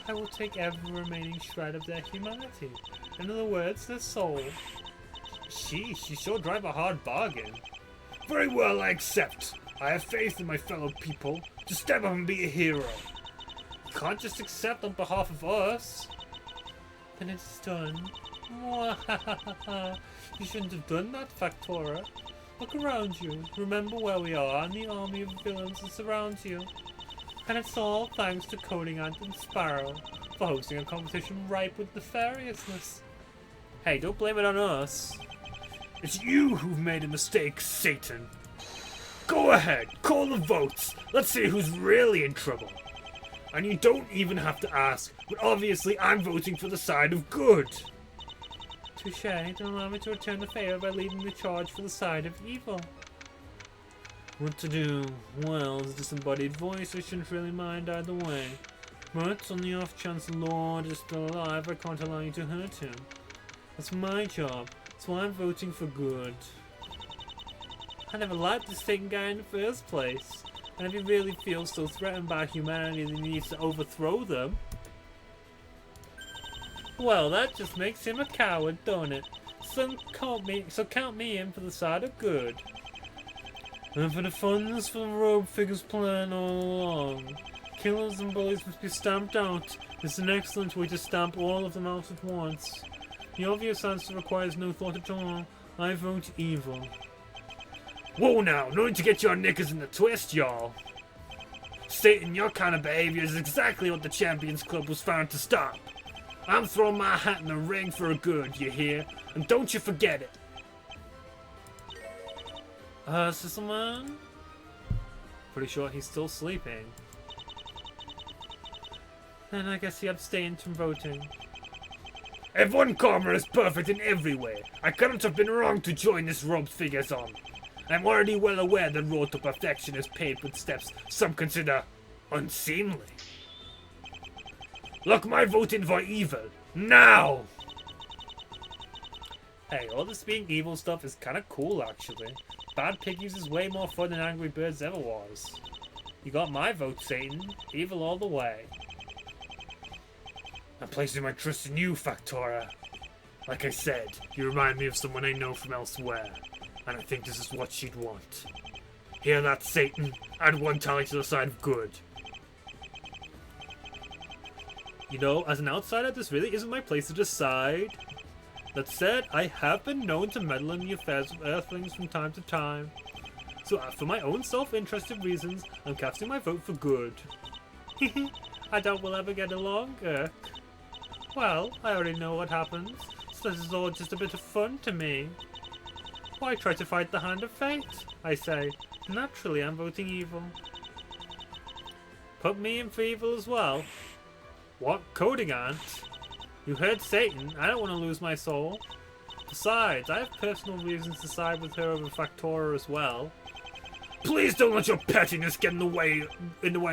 I will take every remaining shred of their humanity. In other words, their soul. Sheesh, you sure drive a hard bargain. Very well, I accept. I have faith in my fellow people to step up and be a hero. You can't just accept on behalf of us. Then it's done. You shouldn't have done that, Factora. Look around you. Remember where we are and the army of villains that surrounds you. And it's all thanks to CodingAnt and Sparrow for hosting a competition ripe with nefariousness. Hey, don't blame it on us. It's you who've made a mistake, Satan. Go ahead, call the votes. Let's see who's really in trouble. And you don't even have to ask, but obviously I'm voting for the side of good. Touche, don't allow me to return the favor by leading the charge for the side of evil. What to do? Well, as a disembodied voice, I shouldn't really mind either way. But on the off chance the Lord is still alive, I can't allow you to hurt him. That's my job. That's why I'm voting for good. I never liked this Satan guy in the first place. And if he really feels so threatened by humanity that he needs to overthrow them... Well, that just makes him a coward, don't it? So count me in for the side of good. And for the funds for the robe figures plan all along. Killers and bullies must be stamped out. It's an excellent way to stamp all of them out at once. The obvious answer requires no thought at all. I vote evil. Whoa now, no need to get your knickers in the twist, y'all. Satan, your kind of behavior is exactly what the Champions Club was found to stop. I'm throwing my hat in the ring for a good, you hear? And don't you forget it. Sisselman? Pretty sure he's still sleeping. Then I guess he abstained from voting. Everyone Karma is perfect in every way. I couldn't have been wrong to join this robe figures on. I'm already well aware the road to perfection is paved with steps some consider unseemly. Lock my vote in for evil, now! Hey, all this being evil stuff is kinda cool actually. Bad Piggies is way more fun than Angry Birds ever was. You got my vote, Satan. Evil all the way. I'm placing my trust in you, Factora. Like I said, you remind me of someone I know from elsewhere, and I think this is what she'd want. Hear that, Satan? Add one tally to the side of good. You know, as an outsider, this really isn't my place to decide. That said, I have been known to meddle in the affairs of Earthlings from time to time. So for my own self-interested reasons, I'm casting my vote for good. I doubt we'll ever get along, Irk. Well, I already know what happens, so this is all just a bit of fun to me. Why try to fight the hand of fate, I say. Naturally, I'm voting evil. Put me in for evil as well. What, CodingAnt? You heard Satan, I don't want to lose my soul. Besides, I have personal reasons to side with her over Factora as well. Please don't let your pettiness get in the way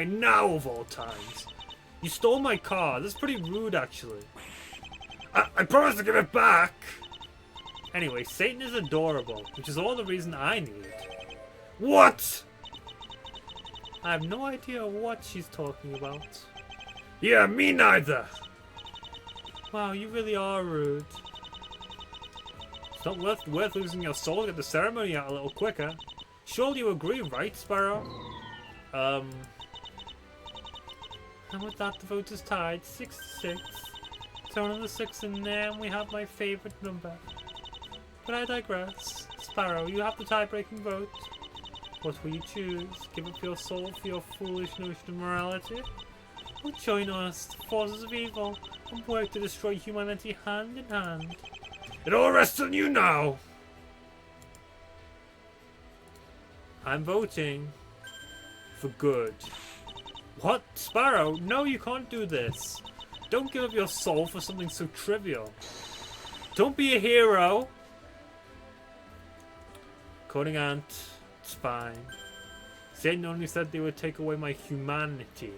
now of all times. You stole my car, that's pretty rude actually. I promise to give it back! Anyway, Satan is adorable, which is all the reason I need. What? I have no idea what she's talking about. Yeah, me neither. Wow, you really are rude. It's not worth losing your soul to get the ceremony out a little quicker. Surely you agree, right, Sparrow? And with that, the vote is tied, 6-6. Throw another 6 in there, and we have my favourite number. But I digress. Sparrow, you have the tie-breaking vote. What will you choose? Give up your soul for your foolish notion of morality? Or join us, the forces of evil, and work to destroy humanity hand in hand? It all rests on you now! I'm voting for good. What? Sparrow? No, you can't do this. Don't give up your soul for something so trivial. Don't be a hero! CodingAnt, it's fine. Satan only said they would take away my humanity.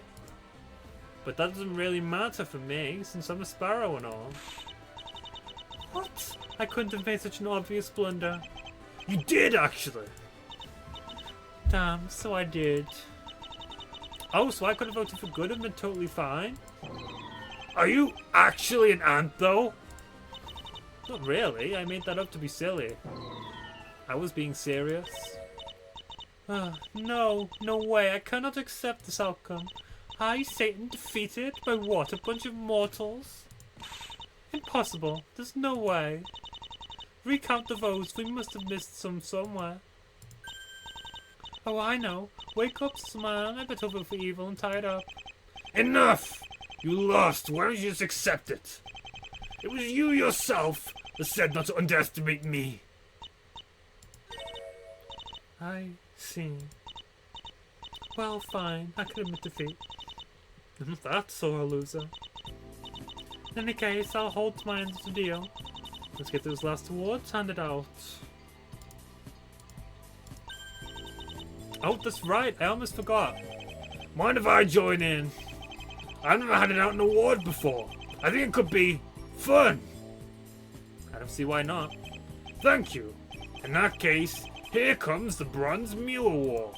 But that doesn't really matter for me, since I'm a Sparrow and all. What? I couldn't have made such an obvious blunder. You did, actually! Damn, so I did. Oh, so I could have voted for good and been totally fine? Are you actually an ant, though? Not really, I made that up to be silly. I was being serious. No way, I cannot accept this outcome. I, Satan, defeated by what, a bunch of mortals? Impossible, there's no way. Recount the votes, we must have missed some somewhere. Oh, I know. Wake up, man, I better vote for evil and tie it up. Enough! You lost, why don't you just accept it? It was you yourself that said not to underestimate me. I see. Well, fine, I can admit defeat. I'm not that sore a loser. In any case, I'll hold to my end of the deal. Let's get those last awards handed out. Oh, that's right, I almost forgot. Mind if I join in? I've never handed out an award before. I think it could be fun. I don't see why not. Thank you. In that case, here comes the Bronze Mule Award.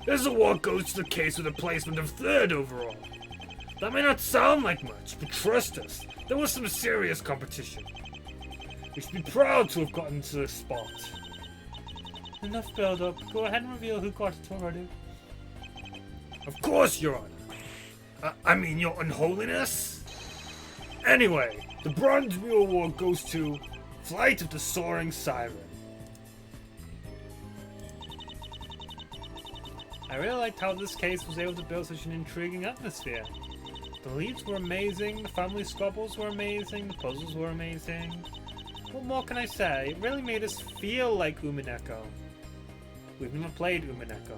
This award goes to the case with a placement of 3rd overall. That may not sound like much, but trust us, there was some serious competition. We should be proud to have gotten to this spot. Enough build-up. Go ahead and reveal who got it already. Of course, Your Honor. I mean, Your Unholiness. Anyway, the Bronze Mule Award goes to Flight of the Soaring Siren. I really liked how this case was able to build such an intriguing atmosphere. The leads were amazing, the family squabbles were amazing, the puzzles were amazing. What more can I say? It really made us feel like Umineko. We've never played Umineko.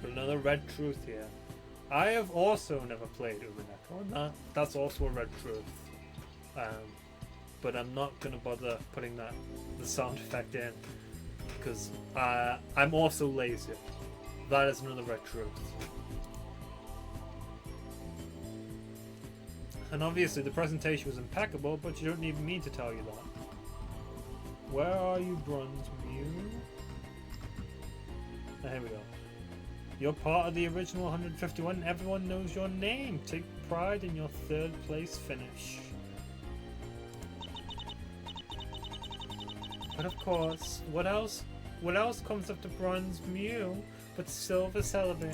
But another red truth here. I have also never played Umineko, and that's also a red truth. But I'm not going to bother putting the sound effect in, because I'm also lazy. That is another red truth. And obviously the presentation was impeccable, but you don't need me to tell you that. Where are you, Bronze Mule? Oh, here we go. You're part of the original 151. Everyone knows your name. Take pride in your third place finish. But of course, what else comes after Bronze Mule but Silver Celebi?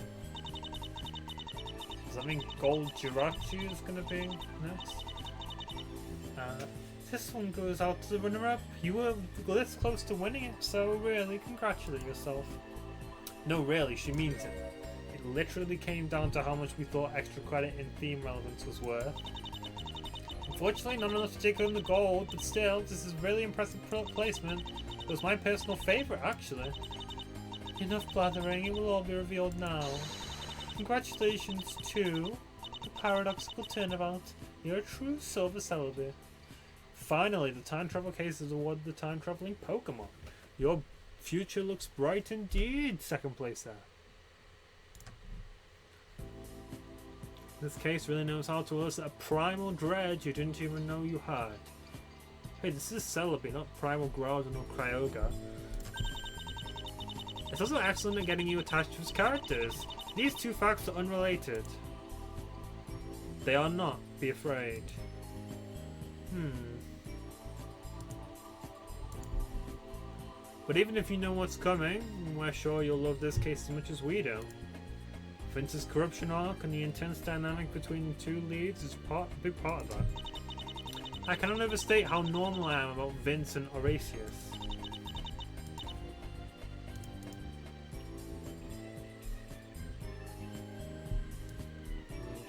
Does that mean Gold Jirachi is going to be next? This one goes out to the runner-up. You were this close to winning it, so really, congratulate yourself. No, really, she means it. It literally came down to how much we thought extra credit in theme relevance was worth. Unfortunately, not enough to take home the gold, but still, this is really impressive placement. It was my personal favourite, actually. Enough blathering, it will all be revealed now. Congratulations to the paradoxical turnabout. You're a true Silver Celebi. Finally, the time travel case is awarded the time traveling Pokemon. Your future looks bright indeed, second place there. This case really knows how to elicit a primal dread you didn't even know you had. Hey, this is Celebi, not Primal Groudon or Kyogre. It's also excellent at getting you attached to his characters. These two facts are unrelated. They are not. Be afraid. But even if you know what's coming, we're sure you'll love this case as much as we do. Vince's corruption arc and the intense dynamic between the two leads is a big part of that. I cannot overstate how normal I am about Vince and Horatius.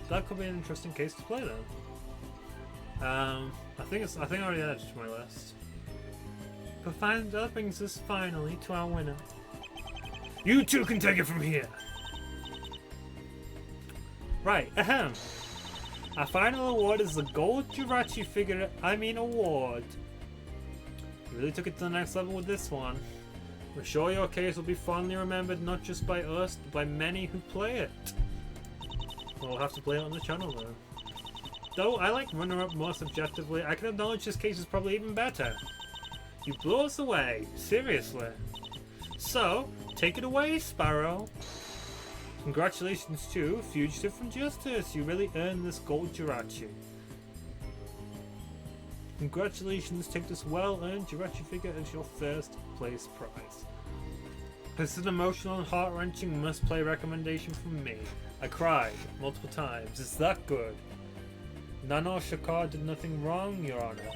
That could be an interesting case to play then. I think I already added it to my list. But that brings us finally to our winner. You two can take it from here. Right, ahem. Our final award is the Gold Jirachi award. You really took it to the next level with this one. We're sure your case will be fondly remembered not just by us, but by many who play it. We'll have to play it on the channel though. Though I like runner-up more subjectively, I can acknowledge this case is probably even better. You blew us away, seriously. So, take it away, Sparrow. Congratulations to Fugitive from Justice, you really earned this Gold Jirachi. Congratulations, take this well-earned Jirachi figure as your first place prize. This is an emotional and heart-wrenching must-play recommendation from me. I cried multiple times, it's that good. Nano Shakar did nothing wrong, Your Honor.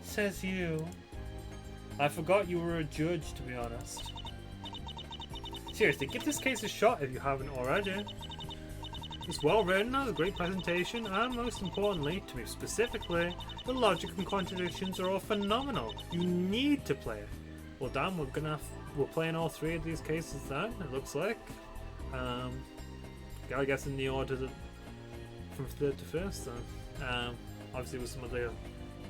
Says you. I forgot you were a judge, to be honest. Seriously, give this case a shot if you haven't already. It's well written, has a great presentation, and most importantly, to be specifically, the logic and contradictions are all phenomenal. You need to play it. Well, damn, we're playing all three of these cases then, it looks like. I guess in the order from third to first then. Obviously with some other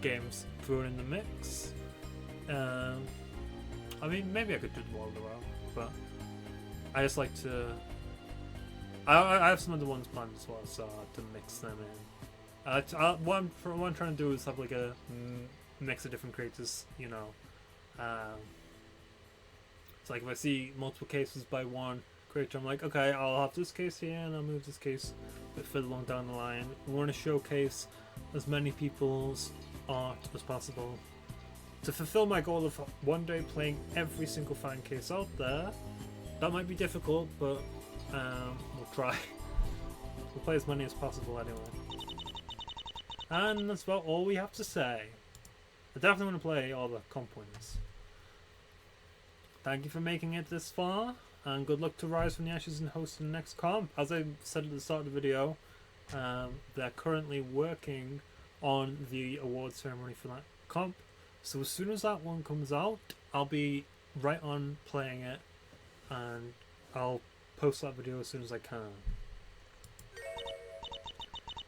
games thrown in the mix. I mean, maybe I could do them all in a row, but I just like to. I have some other ones planned as well, so to mix them in. What I'm trying to do is have like a mix of different creators, you know. It's like if I see multiple cases by one creator. I'm like, okay, I'll have this case here and I'll move this case a bit further along down the line. We want to showcase as many people's art as possible. To fulfill my goal of one day playing every single fan case out there, that might be difficult, but we'll try. We'll play as many as possible anyway. And that's about all we have to say. I definitely want to play all the comp winners. Thank you for making it this far, and good luck to Rise from the Ashes and hosting the next comp. As I said at the start of the video, they're currently working on the award ceremony for that comp. So as soon as that one comes out, I'll be right on playing it, and I'll post that video as soon as I can.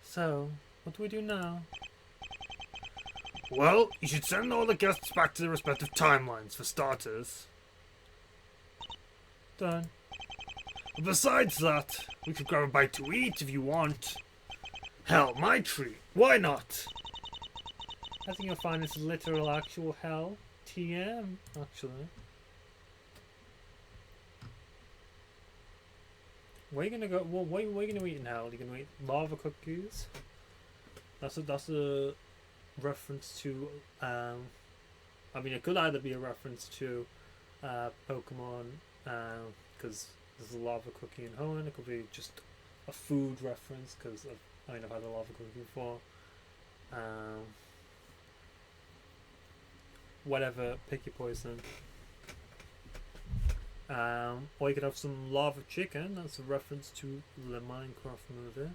So, what do we do now? Well, you should send all the guests back to their respective timelines, for starters. Done. But besides that, we could grab a bite to eat if you want. Hell, my treat. Why not? I think you'll find it's literal actual hell. TM, actually. Where are you gonna go? Well, what are you gonna eat in hell? Are you gonna eat lava cookies? That's a reference to. I mean, it could either be a reference to Pokemon, because there's a lava cookie in Hoenn. It could be just a food reference, because I've had a lava cookie before. Whatever, pick your poison. Or you could have some lava chicken. That's a reference to the Minecraft movie.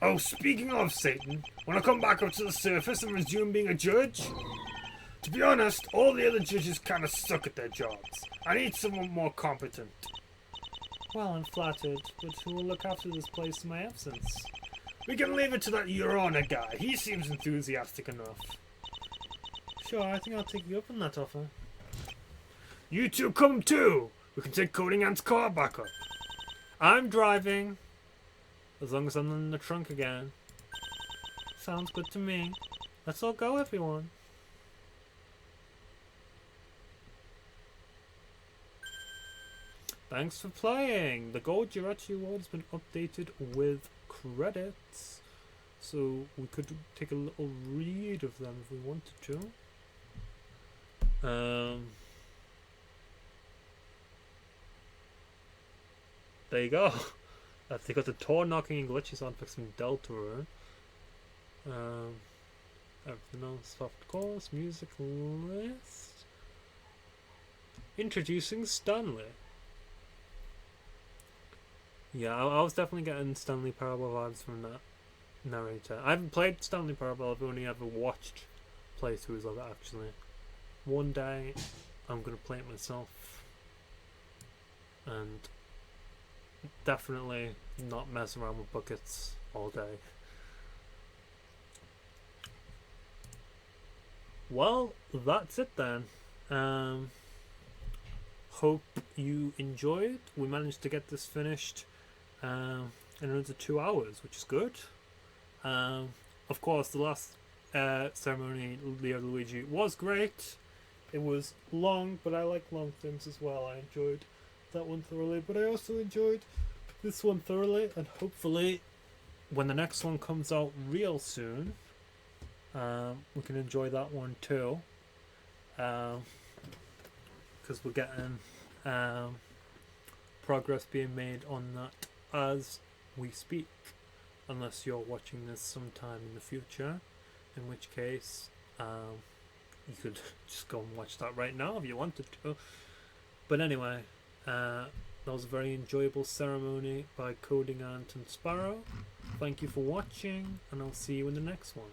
Oh, speaking of Satan, want to come back up to the surface and resume being a judge? To be honest, all the other judges kind of suck at their jobs. I need someone more competent. Well, I'm flattered, but who will look after this place in my absence? We can leave it to that Your Honor guy. He seems enthusiastic enough. Sure, I think I'll take you up on that offer. You two come too. We can take CodingAnt's car back up. I'm driving. As long as I'm in the trunk again. Sounds good to me. Let's all go, everyone. Thanks for playing. The Gold Jirachi Award has been updated with credits. So we could take a little read of them if we wanted to. There you go. They got the door knocking and glitchy sound effects from Deltarune. Everything else, soft course, music list. Introducing Stanley. Yeah, I was definitely getting Stanley Parable vibes from that narrator. I haven't played Stanley Parable, I've only ever watched playthroughs of it actually. One day I'm going to play it myself. And definitely not mess around with buckets all day. Well, that's it then. Hope you enjoyed. We managed to get this finished in under 2 hours, which is good. Of course, the last ceremony, Leo Luigi, was great. It was long, but I like long things as well. I enjoyed that one thoroughly, but I also enjoyed this one thoroughly, and hopefully when the next one comes out real soon, we can enjoy that one too, because we're getting progress being made on that as we speak, unless you're watching this sometime in the future, in which case you could just go and watch that right now if you wanted to. But anyway, that was a very enjoyable ceremony by CodingAnt and Sparrow. Thank you for watching, and I'll see you in the next one.